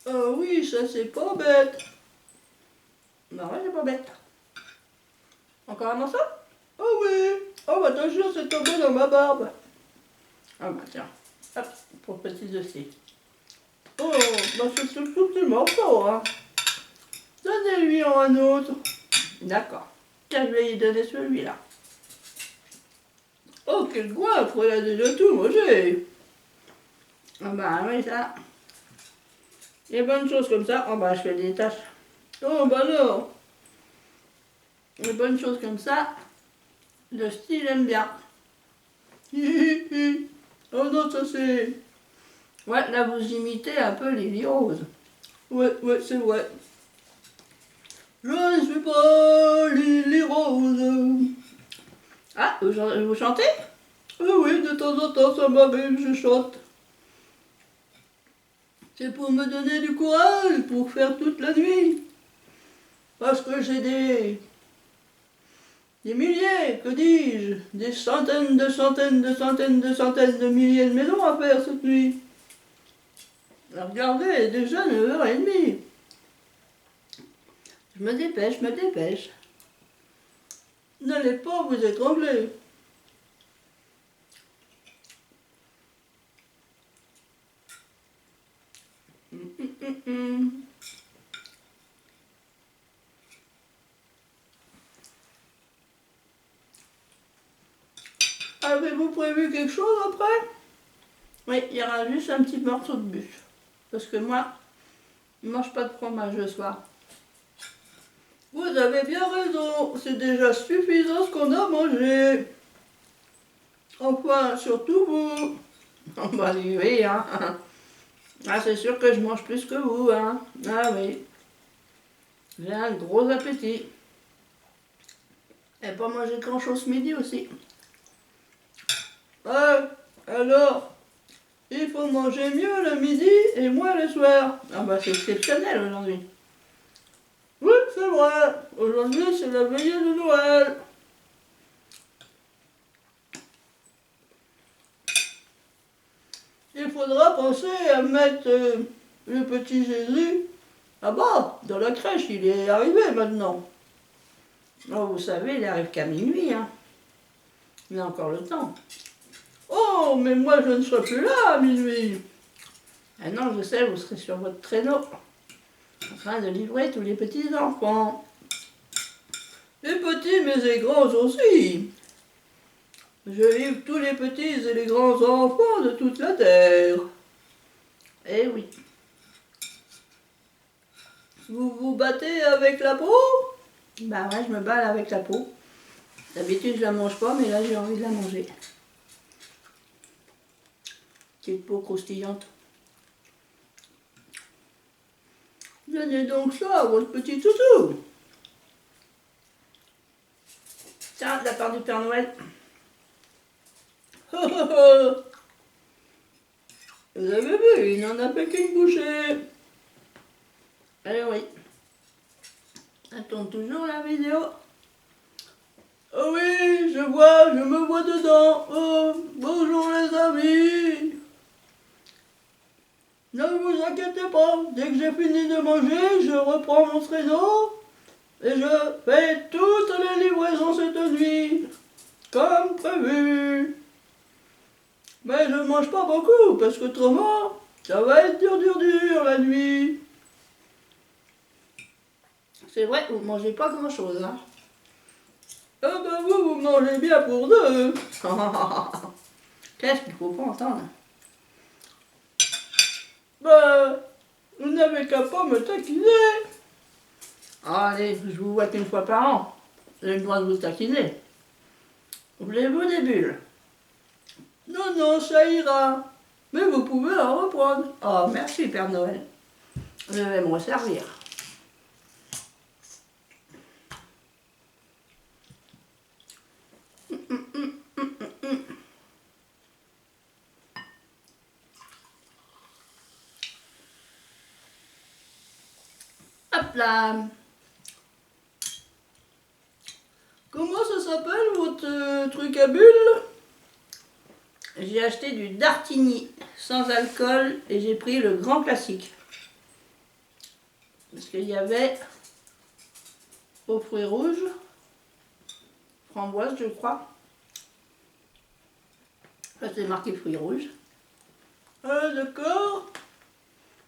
S3: Ah oui, ça c'est pas bête.
S2: Bah ouais, c'est pas bête. Encore un morceau?
S3: Ah oui. Oh, bah, attention, c'est tombé dans ma barbe.
S2: Ah bah tiens. Hop, pour petit aussi.
S3: Oh, bah c'est ce petit morceau, hein. Donnez-lui un autre.
S2: D'accord. Tiens, je vais lui donner celui-là.
S3: Oh, quel goinfre, il a déjà tout mangé.
S2: Ah bah oui, ça. Les bonnes choses comme ça, oh bah je fais des tâches.
S3: Oh, bah non.
S2: Les bonnes choses comme ça, le style aime bien.
S3: Oh non, ça c'est...
S2: Ouais, là vous imitez un peu Lily Rose.
S3: Ouais, c'est vrai. Je ne suis pas Lily Rose.
S2: Ah, vous chantez?
S3: Oui, de temps en temps, ça m'arrive, je chante. C'est pour me donner du courage, pour faire toute la nuit. Parce que j'ai des milliers, que dis-je, des centaines de milliers de maisons à faire cette nuit. Alors, regardez, déjà 9h30.
S2: Je me dépêche, je me dépêche.
S3: N'allez pas vous étrangler. Avez-vous prévu quelque chose après?
S2: Oui, il y aura juste un petit morceau de bûche. Parce que moi, je ne mange pas de fromage le soir.
S3: Vous avez bien raison, c'est déjà suffisant ce qu'on a mangé. Enfin, surtout vous.
S2: Oh bah oui, hein. Ah, c'est sûr que je mange plus que vous, hein. Ah oui. J'ai un gros appétit. Et pas manger grand chose ce midi aussi.
S3: Alors, il faut manger mieux le midi et moins le soir.
S2: Ah bah c'est exceptionnel aujourd'hui.
S3: Oui, c'est vrai. Aujourd'hui, c'est la veillée de Noël. Il faudra penser à mettre le petit Jésus là-bas, dans la crèche. Il est arrivé maintenant.
S2: Oh, vous savez, il arrive qu'à minuit, hein. Il a encore le temps.
S3: Oh, mais moi, je ne serai plus là à minuit.
S2: Ah non, je sais, vous serez sur votre traîneau, en train de livrer tous les petits enfants.
S3: Les petits, mais les grands aussi. Je livre tous les petits et les grands enfants de toute la terre.
S2: Eh oui.
S3: Vous vous battez avec la peau?
S2: Bah ouais, je me balle avec la peau. D'habitude, je la mange pas, mais là, j'ai envie de la manger. Petite peau croustillante.
S3: Donnez donc ça à votre petit toutou.
S2: Tiens, de la part du Père Noël.
S3: Vous avez vu, il n'en a fait qu'une bouchée.
S2: Eh oui. Ça tourne toujours la vidéo.
S3: Oh oui, je me vois dedans. Oh, bonjour les amis. Ne vous inquiétez pas, dès que j'ai fini de manger, je reprends mon traîneau et je fais toutes les livraisons cette nuit, comme prévu. Mais je ne mange pas beaucoup, parce qu'autrement, ça va être dur la nuit.
S2: C'est vrai, vous mangez pas grand-chose, hein.
S3: Ah ben vous mangez bien pour deux.
S2: Qu'est-ce qu'il faut pas entendre?
S3: Ben, vous n'avez qu'à pas me taquiner.
S2: Ah, allez, je vous vois qu'une fois par an. J'ai le droit de vous taquiner. Voulez-vous des bulles?
S3: Non, non, ça ira. Mais vous pouvez en reprendre.
S2: Oh, merci, Père Noël. Je vais me resservir. Hop là.
S3: Comment ça s'appelle votre truc à bulles?
S2: J'ai acheté du Dartini sans alcool et j'ai pris le grand classique. Parce qu'il y avait aux fruits rouges, framboise je crois. Là c'est marqué fruits rouges.
S3: Ah, d'accord.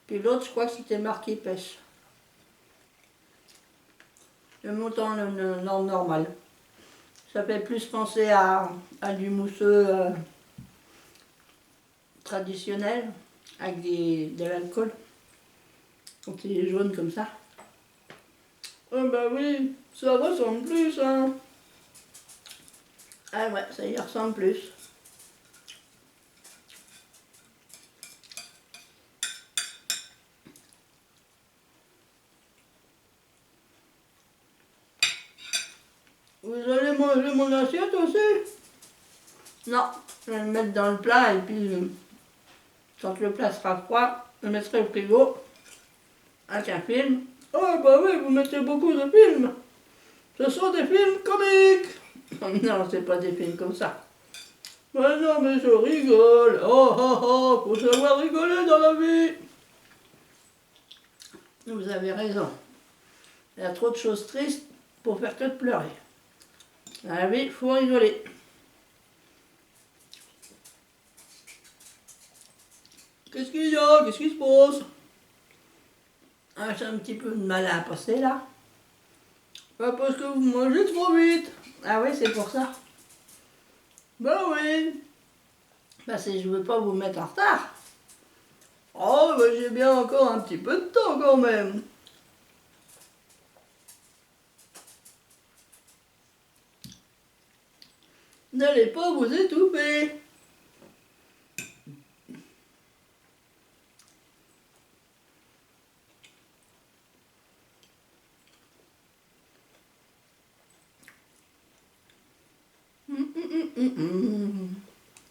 S2: Puis l'autre je crois que c'était marqué pêche. Le montant normal. Ça fait plus penser à du mousseux traditionnel avec de l'alcool. Quand il est jaune comme ça.
S3: Ah bah oui, ça ressemble plus, hein.
S2: Ah ouais, ça y ressemble plus.
S3: Vous allez manger mon assiette aussi?
S2: Non, je vais le mettre dans le plat et puis quand le plat sera froid, je le mettrai au frigo avec un film.
S3: Ah bah oui, vous mettez beaucoup de films. Ce sont des films comiques.
S2: Non, c'est pas des films comme ça.
S3: Mais non, mais je rigole. Oh oh oh, faut savoir rigoler dans la vie.
S2: Vous avez raison. Il y a trop de choses tristes pour faire que de pleurer. Dans la vie, il faut rigoler.
S3: Qu'est-ce qu'il y a? Qu'est-ce qui se passe?
S2: Ah, j'ai un petit peu de mal à passer là.
S3: Bah parce que vous mangez trop vite.
S2: Ah oui, c'est pour ça.
S3: Bah oui.
S2: Bah c'est je veux pas vous mettre en retard.
S3: Oh, bah j'ai bien encore un petit peu de temps quand même. N'allez pas vous étouffer.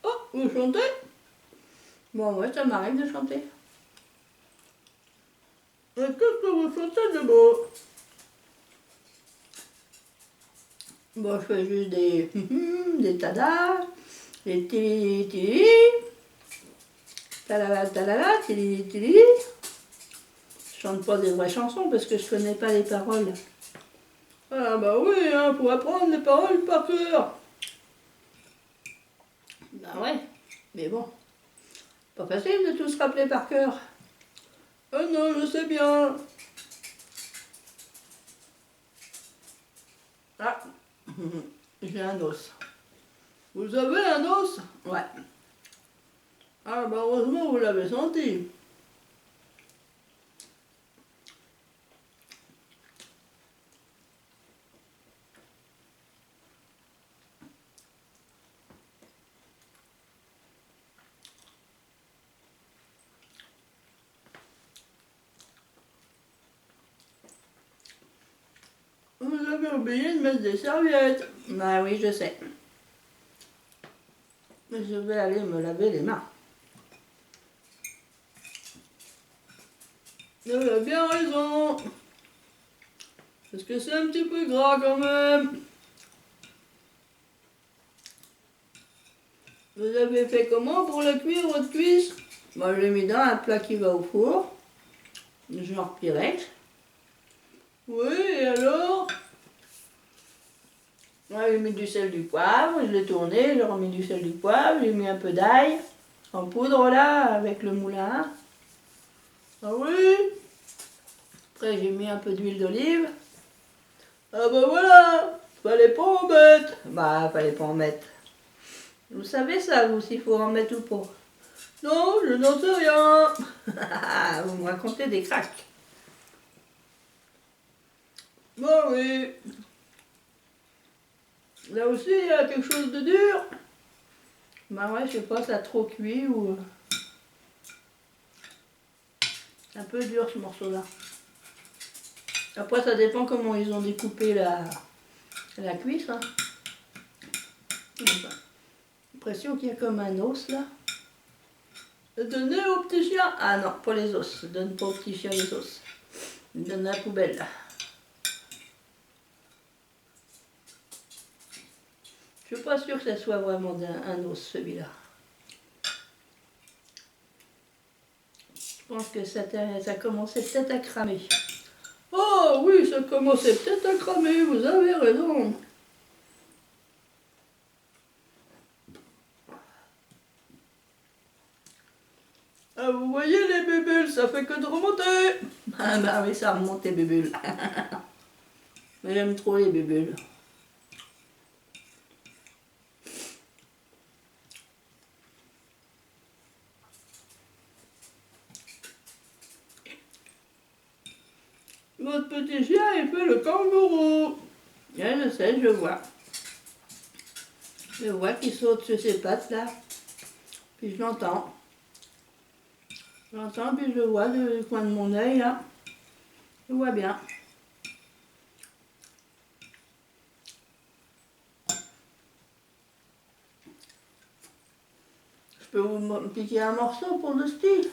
S3: Oh, vous chantez?
S2: Bon, ouais, ça m'arrive de chanter.
S3: Mais qu'est-ce que vous chantez de beau?
S2: Bon, je fais juste des tadas, des tili tili, talala talala, tili tili. Je chante pas des vraies chansons parce que je connais pas les paroles.
S3: Ah bah oui, hein, faut apprendre les paroles par cœur.
S2: Bah ouais, mais bon, pas facile de tout se rappeler par cœur.
S3: Ah non, je sais bien.
S2: Ah, j'ai un os.
S3: Vous avez un os?
S2: Ouais.
S3: Ah bah heureusement vous l'avez senti. Vous avez oublié de mettre des serviettes.
S2: Bah oui, je sais. Mais je vais aller me laver les mains.
S3: Vous avez bien raison. Parce que c'est un petit peu gras quand même. Vous avez fait comment pour la cuire, votre cuisse?
S2: Moi, je l'ai mis dans un plat qui va au four. Genre Pyrex.
S3: Oui, et alors?
S2: Ouais, j'ai mis du sel, du poivre, je l'ai tourné, j'ai remis du sel, du poivre, j'ai mis un peu d'ail en poudre là, avec le moulin.
S3: Ah oui?
S2: Après, j'ai mis un peu d'huile d'olive.
S3: Ah bah voilà, fallait pas en mettre.
S2: Bah, fallait pas en mettre. Vous savez ça, vous, s'il faut en mettre ou pas?
S3: Non, je n'en sais rien.
S2: Vous me racontez des cracks.
S3: Bah oui. Là aussi, il y a quelque chose de dur.
S2: Bah ouais, je sais pas, ça a trop cuit ou... C'est un peu dur ce morceau-là. Après, ça dépend comment ils ont découpé la cuisse. Hein. J'ai l'impression qu'il y a comme un os là.
S3: Donnez au petit chien.
S2: Ah non, pas les os. Je donne pas aux petits chiens les os. Je donne à la poubelle. Je suis pas sûre que ça soit vraiment un os celui-là. Je pense que ça commençait peut-être à cramer.
S3: Oh oui, ça commençait peut-être à cramer, vous avez raison. Ah, vous voyez les bulles, ça fait que de remonter.
S2: Ah bah oui, ça remonte les bulles. Mais j'aime trop les bulles.
S3: Votre petit chien, il fait le kangourou.
S2: Ouais, je sais, je vois. Je vois qu'il saute sur ses pattes là. Puis je l'entends. Je l'entends, puis je le vois du coin de mon œil là. Je vois bien. Je peux vous piquer un morceau pour le style.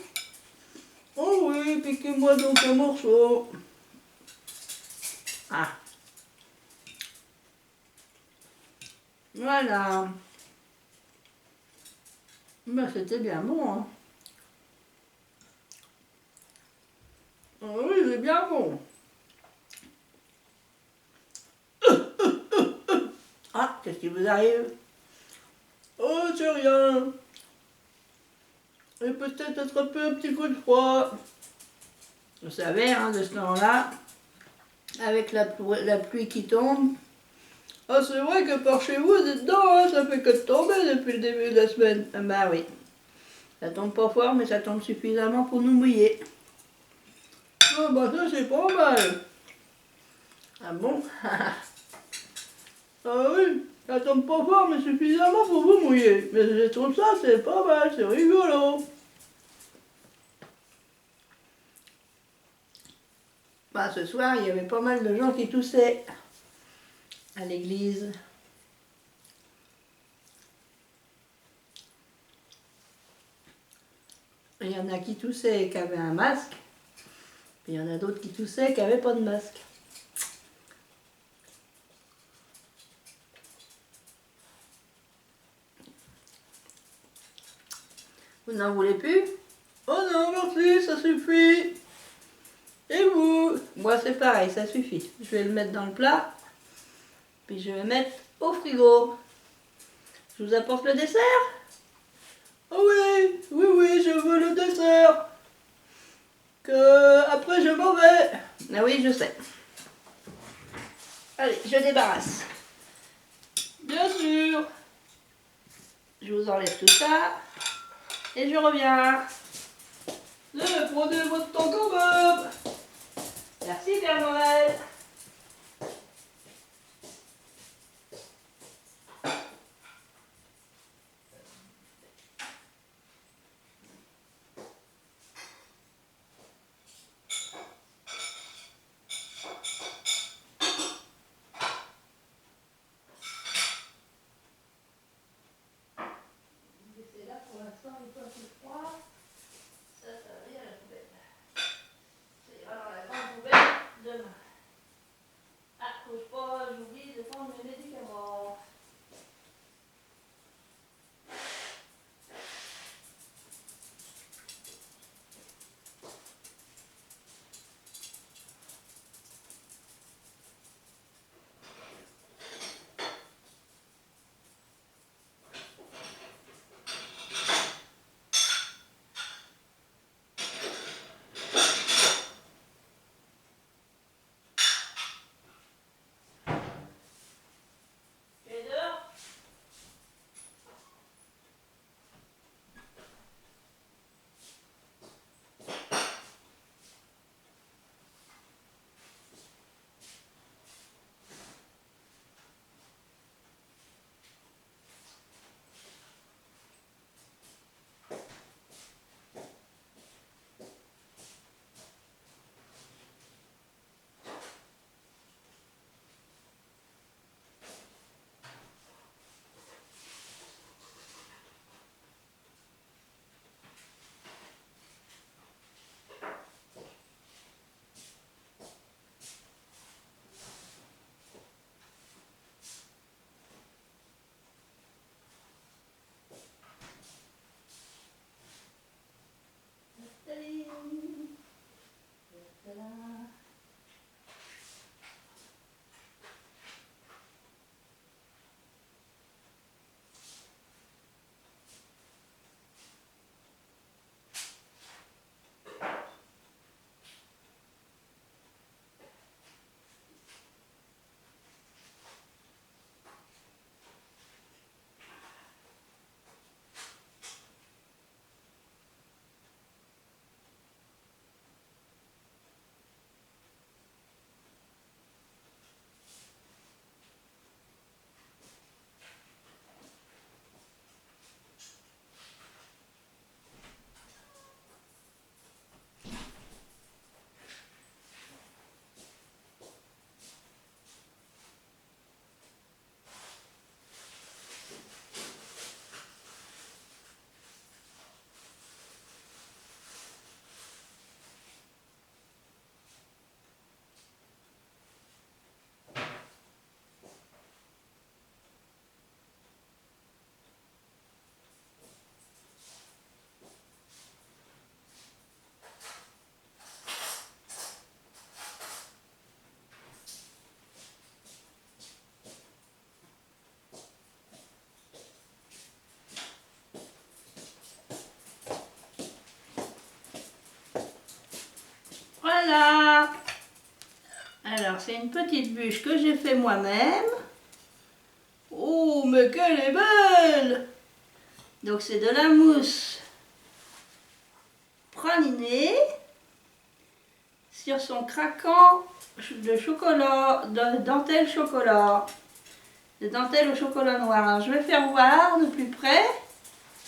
S3: Oh oui, piquez-moi donc un morceau.
S2: Ah. Voilà. Ben, c'était bien bon, hein.
S3: Ah oui, c'est bien bon.
S2: Ah, qu'est-ce qui vous arrive?
S3: Oh, c'est rien. Et peut-être attraper un petit coup de froid.
S2: Vous savez, hein, de ce temps-là, avec la pluie qui tombe,
S3: Ah, c'est vrai que par chez vous, vous êtes dedans, hein, ça fait que de tomber depuis le début de la semaine.
S2: ah bah oui. Ça tombe pas fort, mais ça tombe suffisamment pour nous mouiller.
S3: Ah bah ça, c'est pas mal.
S2: Ah bon?
S3: Ah oui, ça tombe pas fort, mais suffisamment pour vous mouiller. Mais je trouve ça, c'est pas mal, c'est rigolo.
S2: Bah, ce soir, il y avait pas mal de gens qui toussaient à l'église. Il y en a qui toussaient et qui avaient un masque. Puis il y en a d'autres qui toussaient et qui n'avaient pas de masque. Vous n'en voulez plus?
S3: Oh non, merci, ça suffit. Et vous?
S2: Moi, c'est pareil, ça suffit. Je vais le mettre dans le plat. Puis je vais mettre au frigo. Je vous apporte le dessert?
S3: Ah oui, oui, oui, je veux le dessert. Que après je m'en vais.
S2: Ah oui, je sais. Allez, je débarrasse.
S3: Bien sûr.
S2: Je vous enlève tout ça. Et je reviens.
S3: Prenez votre temps quand même.
S2: Merci, Père Noël. C'est là pour l'instant, il faut plus froid. Ça va aller à la poubelle. Ça ira dans la grande poubelle demain. Alors c'est une petite bûche que j'ai fait moi-même.
S3: Oh, mais qu'elle est belle!
S2: Donc c'est de la mousse pralinée sur son craquant de chocolat, de dentelle chocolat, de dentelle au chocolat noir. Alors je vais faire voir de plus près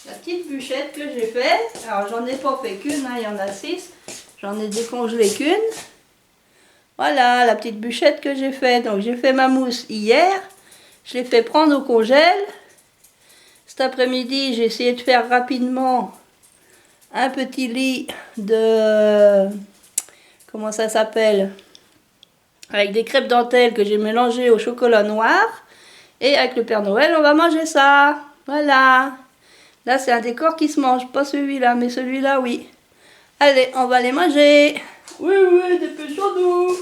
S2: la petite bûchette que j'ai faite. Alors j'en ai pas fait qu'une, hein, il y en a 6. J'en ai décongelé qu'une. Voilà la petite bûchette que j'ai faite. Donc j'ai fait ma mousse hier. Je l'ai fait prendre au congèle. Cet après-midi, j'ai essayé de faire rapidement un petit lit de... Comment ça s'appelle? Avec des crêpes dentelles que j'ai mélangées au chocolat noir. Et avec le Père Noël, on va manger ça. Voilà. Là, c'est un décor qui se mange. Pas celui-là, mais celui-là, oui. Allez, on va les manger.
S3: Oui, oui, dépêchons-nous!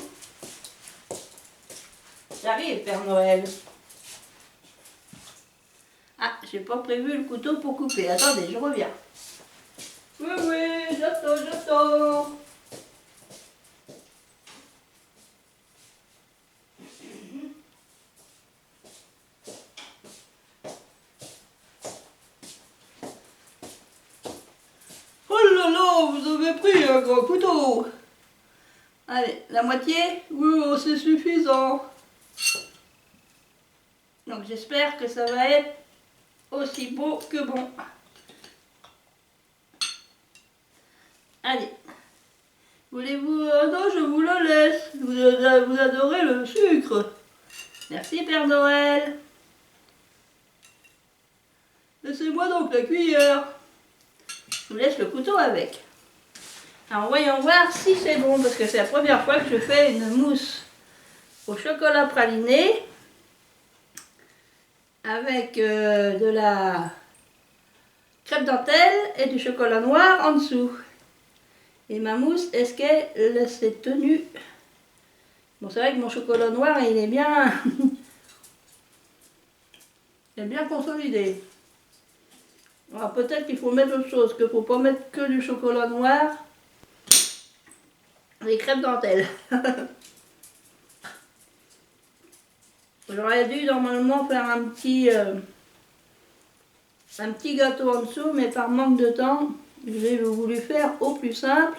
S2: J'arrive, Père Noël. Ah, j'ai pas prévu le couteau pour couper. Attendez, je reviens.
S3: Oui, oui, j'attends, j'attends! Oh là là, vous avez pris un grand couteau!
S2: Allez, la moitié.
S3: Oui, oh, c'est suffisant.
S2: Donc j'espère que ça va être aussi beau que bon. Allez.
S3: Voulez-vous... non, je vous le laisse. Vous adorez le sucre.
S2: Merci Père Noël.
S3: Laissez-moi donc la cuillère.
S2: Je vous laisse le couteau avec. Alors voyons voir si c'est bon, parce que c'est la première fois que je fais une mousse au chocolat praliné avec de la crêpe dentelle et du chocolat noir en dessous. Et ma mousse, est-ce qu'elle s'est tenue? Bon, c'est vrai que mon chocolat noir, il est bien, il est bien consolidé. Alors peut-être qu'il faut mettre autre chose, qu'il ne faut pas mettre que du chocolat noir. Les crêpes dentelles. J'aurais dû normalement faire un petit gâteau en dessous, mais par manque de temps, j'ai voulu faire au plus simple.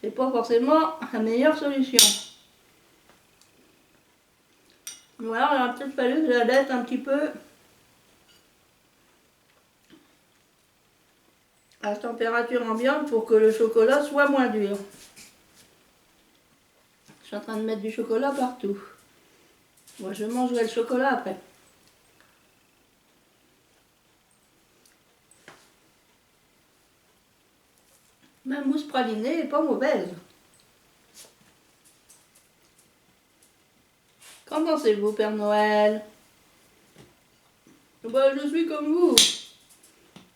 S2: C'est pas forcément la meilleure solution. Ou alors il aurait peut-être fallu que je la laisse un petit peu à température ambiante pour que le chocolat soit moins dur. Je suis en train de mettre du chocolat partout. Moi, je mangerai le chocolat après. Ma mousse pralinée est pas mauvaise. Qu'en pensez-vous, Père Noël?
S3: Bah, je suis comme vous.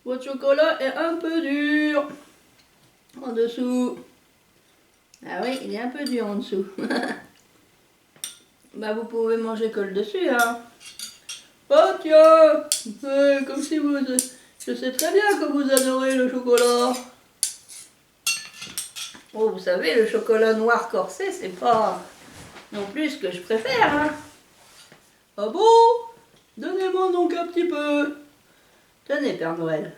S3: Votre chocolat est un peu dur en dessous.
S2: Ah oui, il est un peu dur en dessous. Bah, vous pouvez manger que le dessus, hein.
S3: Oh tiens, comme si vous... Je sais très bien que vous adorez le chocolat.
S2: Oh, vous savez, le chocolat noir corsé, c'est pas non plus ce que je préfère, hein.
S3: Ah bon? Donnez-moi donc un petit peu.
S2: Tenez, Père Noël.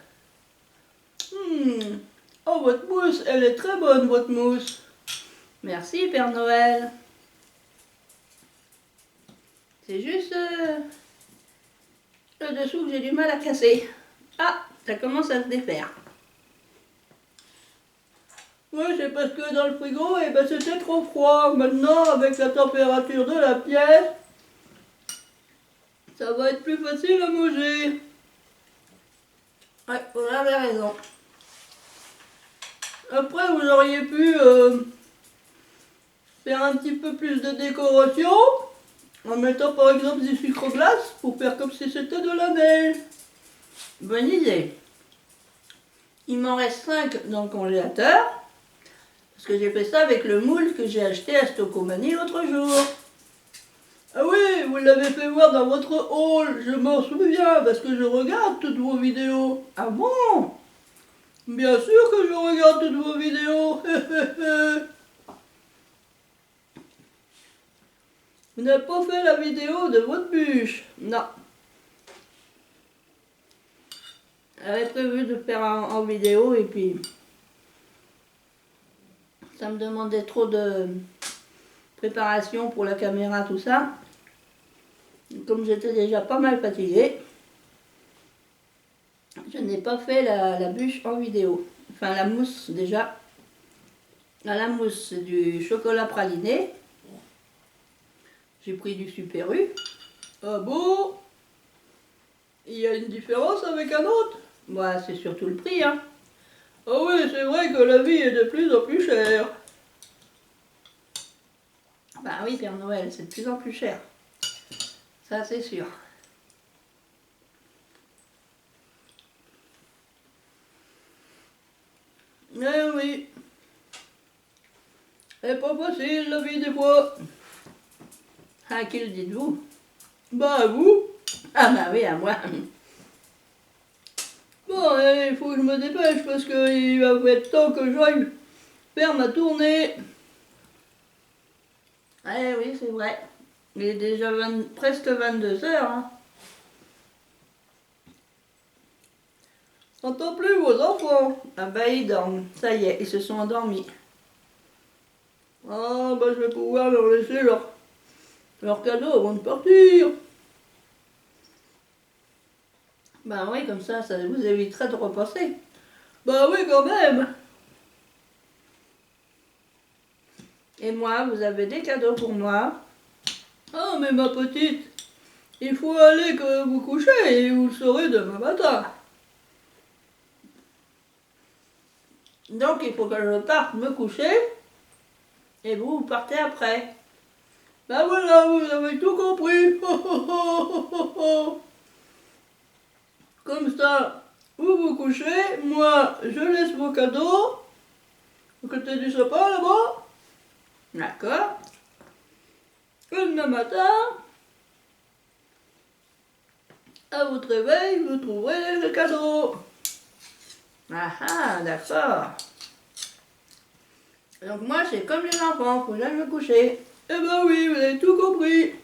S3: Oh, votre mousse, elle est très bonne, votre mousse.
S2: Merci, Père Noël. C'est juste le dessous que j'ai du mal à casser. Ah, ça commence à se défaire.
S3: Oui, c'est parce que dans le frigo, eh ben, c'était trop froid. Maintenant, avec la température de la pièce, ça va être plus facile à manger.
S2: Ouais, vous avez raison.
S3: Après, vous auriez pu faire un petit peu plus de décoration en mettant par exemple du sucre glace pour faire comme si c'était de la neige.
S2: Bonne idée. Il m'en reste 5 dans le congélateur. Parce que j'ai fait ça avec le moule que j'ai acheté à Stocomanie l'autre jour.
S3: Ah oui, vous l'avez fait voir dans votre haul, je m'en souviens parce que je regarde toutes vos vidéos.
S2: Ah bon?
S3: Bien sûr que je regarde toutes vos vidéos. Vous n'avez pas fait la vidéo de votre bûche?
S2: Non. J'avais prévu de faire en vidéo et puis ça me demandait trop de préparation pour la caméra, tout ça. Comme j'étais déjà pas mal fatiguée, je n'ai pas fait la bûche en vidéo. Enfin la mousse déjà. La mousse, c'est du chocolat praliné. J'ai pris du Super U.
S3: Ah bon? Il y a une différence avec un autre?
S2: Bah, c'est surtout le prix, hein.
S3: Ah oui, c'est vrai que la vie est de plus en plus chère.
S2: Bah oui, Père Noël, c'est de plus en plus cher. Ça, c'est sûr.
S3: Eh oui. C'est pas facile la vie des fois.
S2: À qui le dites-vous?
S3: Bah à vous.
S2: Ah bah oui, à moi.
S3: Bon, allez, il faut que je me dépêche parce qu'il va être temps que j'aille faire ma tournée.
S2: Eh oui, c'est vrai. Il est déjà presque 22 heures, hein.
S3: J'entends plus vos enfants.
S2: Ah bah ils dorment. Ça y est, ils se sont endormis.
S3: Ah bah je vais pouvoir leur laisser leur cadeau avant de partir.
S2: Bah oui, comme ça vous évitera de repasser.
S3: Bah oui quand même.
S2: Et moi, vous avez des cadeaux pour moi.
S3: Ah mais ma petite, il faut aller que vous coucher et vous le saurez demain matin.
S2: Donc il faut que je parte me coucher. Et vous partez après.
S3: Ben voilà, vous avez tout compris. Comme ça, vous vous couchez, moi je laisse vos cadeaux à côté du sapin là-bas.
S2: D'accord?
S3: Et demain matin, à votre réveil, vous trouverez les cadeaux.
S2: Ah ah, d'accord. Donc moi, c'est comme les enfants, faut que j'aille me coucher.
S3: Eh ben oui, vous avez tout compris.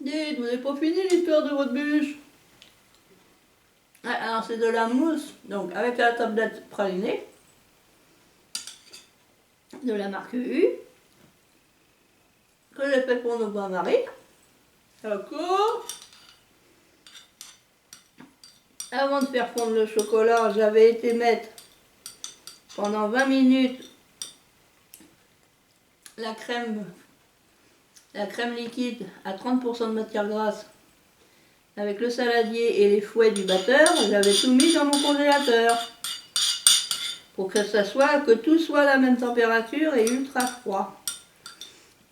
S3: Dites, vous n'avez pas fini l'histoire de votre bûche?
S2: Ah, alors c'est de la mousse, donc avec la tablette pralinée, de la marque U, que j'ai fait pour nos beaux-maris.
S3: D'accord.
S2: Avant de faire fondre le chocolat, j'avais été mettre pendant 20 minutes la crème liquide à 30% de matière grasse avec le saladier et les fouets du batteur. J'avais tout mis dans mon congélateur pour que tout soit à la même température et ultra froid.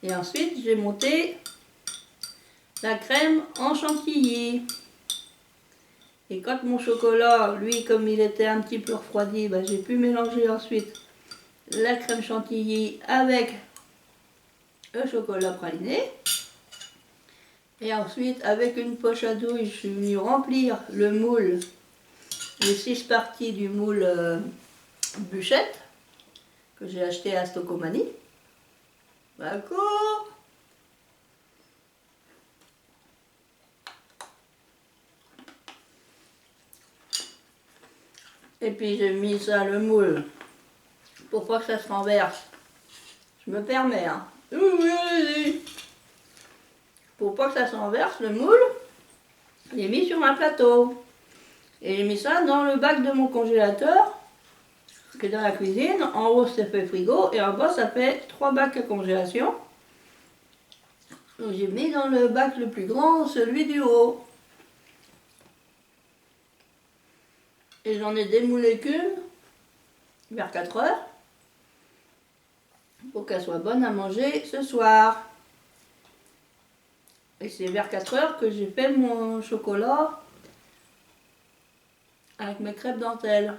S2: Et ensuite, j'ai monté la crème en chantilly. Et quand mon chocolat, lui, comme il était un petit peu refroidi, bah, j'ai pu mélanger ensuite la crème chantilly avec le chocolat praliné. Et ensuite, avec une poche à douille, je suis venue remplir le moule, les 6 parties du moule bûchette que j'ai acheté à Stocomanie.
S3: D'accord.
S2: Et puis j'ai mis ça, le moule, pour pas que ça se renverse. Je me permets, hein.
S3: Oui, oui, allez-y.
S2: Pour pas que ça se renverse, le moule, je l'ai mis sur un plateau. Et j'ai mis ça dans le bac de mon congélateur, qui est dans la cuisine. En haut, ça fait frigo, et en bas, ça fait 3 bacs à congélation. Donc j'ai mis dans le bac le plus grand, celui du haut. Et j'en ai démoulé qu'une, vers 4 heures, pour qu'elle soit bonne à manger ce soir. Et c'est vers 4 heures que j'ai fait mon chocolat avec mes crêpes dentelles.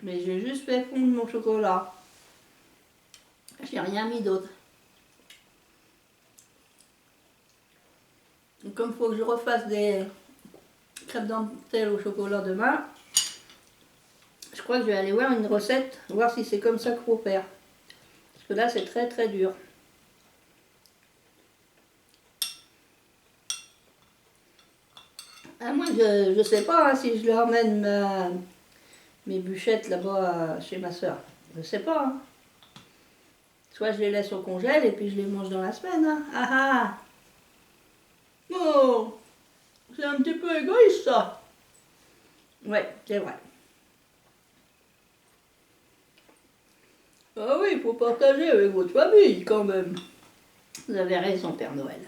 S2: Mais j'ai juste fait fondre mon chocolat. J'ai rien mis d'autre. Et comme il faut que je refasse des crêpes dentelles au chocolat demain, je Je crois que je vais aller voir une recette, voir si c'est comme ça qu'il faut faire. Parce que là, c'est très très dur. Ah, moi, je sais pas hein, si je leur emmène mes bûchettes là-bas chez ma soeur. Je sais pas. Hein. Soit je les laisse au congèle et puis je les mange dans la semaine. Hein. Ah ah.
S3: Oh, c'est un petit peu égoïste ça.
S2: Ouais, c'est vrai.
S3: Ah oui, il faut partager avec votre famille quand même.
S2: Vous avez raison, Père Noël.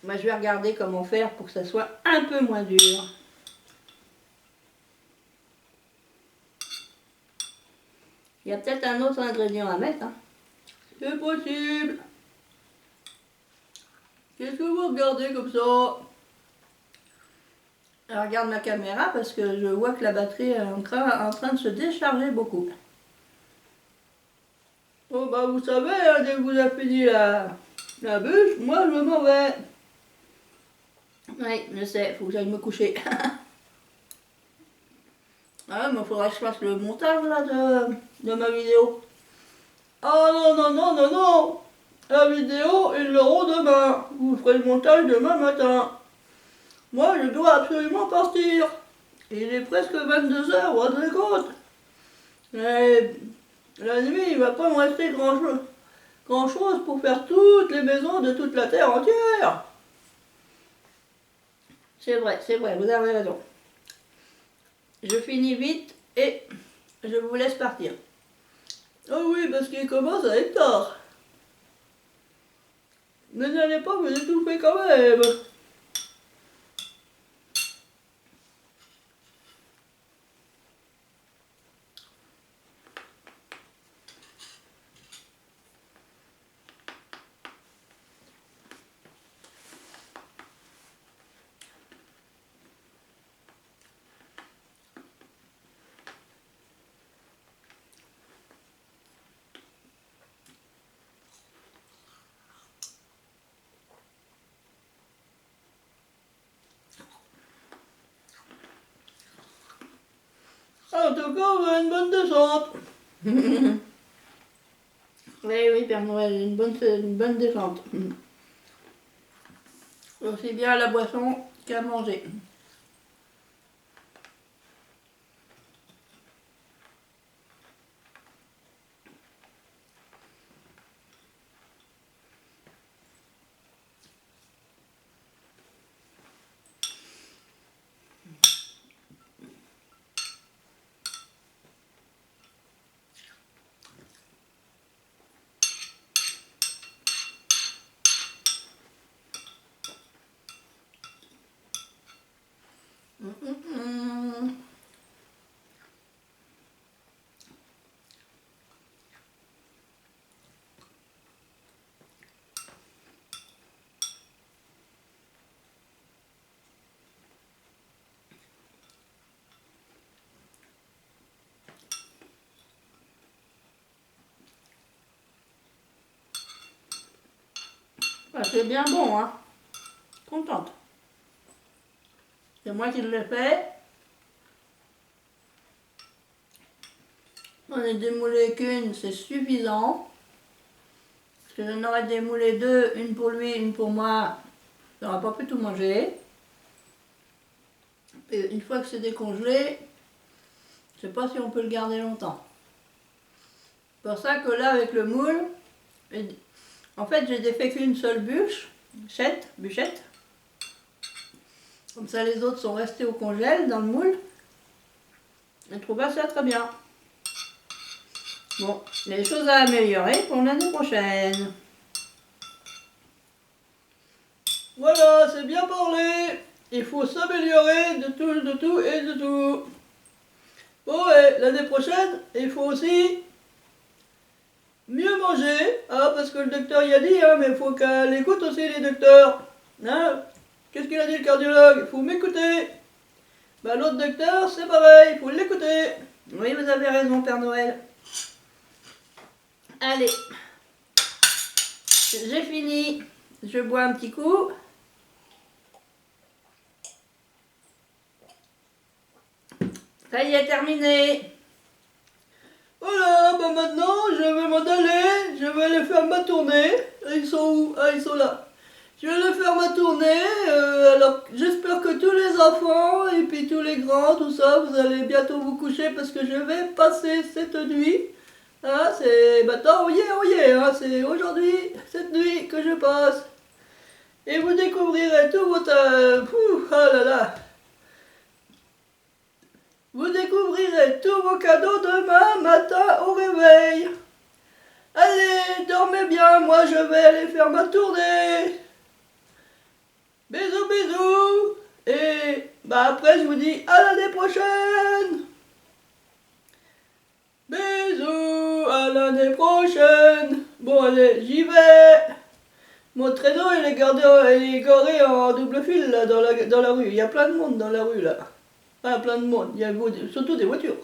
S2: Moi, je vais regarder comment faire pour que ça soit un peu moins dur. Il y a peut-être un autre ingrédient à mettre. Hein.
S3: C'est possible. Qu'est-ce que vous regardez comme ça?
S2: Je regarde ma caméra parce que je vois que la batterie est en train de se décharger beaucoup.
S3: Oh bah vous savez, hein, dès que vous avez fini la bûche, moi je m'en vais.
S2: Oui, je sais, faut que j'aille me coucher. Ah, mais il faudra que je fasse le montage là de ma vidéo.
S3: Ah non, non, non, non, non. La vidéo, ils l'auront demain. Vous ferez le montage demain matin. Moi, je dois absolument partir. Il est presque 22h, vous vous rendez compte? Et la nuit, il va pas me rester grand-chose pour faire toutes les maisons de toute la terre entière.
S2: C'est vrai, vous avez raison. Je finis vite et je vous laisse partir.
S3: Oh oui, parce qu'il commence à être tard. Mais n'allez pas vous étouffer quand même. En tout cas, on a une bonne descente.
S2: Oui, Père Noël, une bonne descente. Aussi bien à la boisson qu'à manger. Ah, c'est bien bon, hein. Contente. C'est moi qui l'ai fait. On est démoulé qu'une, c'est suffisant. Parce que j'en aurais démoulé deux, une pour lui, une pour moi. On n'aura pas pu tout manger. Et une fois que c'est décongelé, je ne sais pas si on peut le garder longtemps. C'est pour ça que là, avec le moule, en fait, j'ai défait qu'une seule bûchette. Comme ça, les autres sont restés au congèle dans le moule. Je trouve ça très bien. Bon, il y a des choses à améliorer pour l'année prochaine.
S3: Voilà, c'est bien parlé. Il faut s'améliorer de tout et de tout. Bon, et l'année prochaine, il faut aussi mieux manger. Ah, parce que le docteur y a dit, hein, mais il faut qu'elle écoute aussi les docteurs. Hein? Qu'est-ce qu'il a dit le cardiologue? Il faut m'écouter. Bah, l'autre docteur, c'est pareil, il faut l'écouter.
S2: Oui, vous avez raison, Père Noël. Allez, j'ai fini. Je bois un petit coup. Ça y est, terminé.
S3: Voilà, bah maintenant je vais m'en aller, je vais aller faire ma tournée. Ils sont où? Ah, ils sont là. Je vais aller faire ma tournée, alors j'espère que tous les enfants et puis tous les grands, tout ça, vous allez bientôt vous coucher parce que je vais passer cette nuit. Hein, c'est maintenant, oh yeah, hein, c'est aujourd'hui, cette nuit que je passe. Et vous découvrirez tout votre... ah là là. Vous découvrirez tous vos cadeaux demain matin au réveil. Allez, dormez bien, moi je vais aller faire ma tournée. Bisous, bisous. Et bah après je vous dis à l'année prochaine. Bisous, à l'année prochaine. Bon allez, j'y vais. Mon traîneau il est garé en double fil là, dans la rue. Il y a plein de monde dans la rue là. Enfin, plein de monde, il y a surtout des voitures.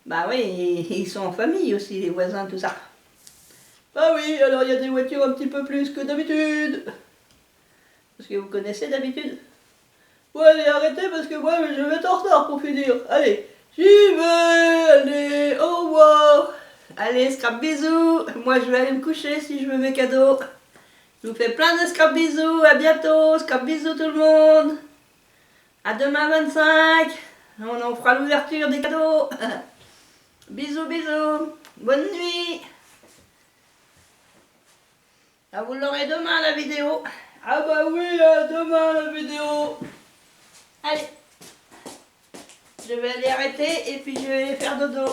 S2: Bah oui, ils sont en famille aussi, les voisins, tout ça.
S3: Ah oui, alors il y a des voitures un petit peu plus que d'habitude.
S2: Parce que vous connaissez d'habitude.
S3: Bon allez, arrêtez parce que moi je vais être en retard pour finir. Allez, j'y vais, allez, au revoir.
S2: Allez, scrap bisous. Moi, je vais aller me coucher si je veux mes cadeaux. Je vous fais plein de scrap bisous. À bientôt. Scrap bisous tout le monde. À demain 25. On en fera l'ouverture des cadeaux. Bisous, bisous. Bonne nuit. Ah, vous l'aurez demain la vidéo.
S3: Ah bah oui, à demain la vidéo.
S2: Allez. Je vais aller arrêter et puis je vais aller faire dodo.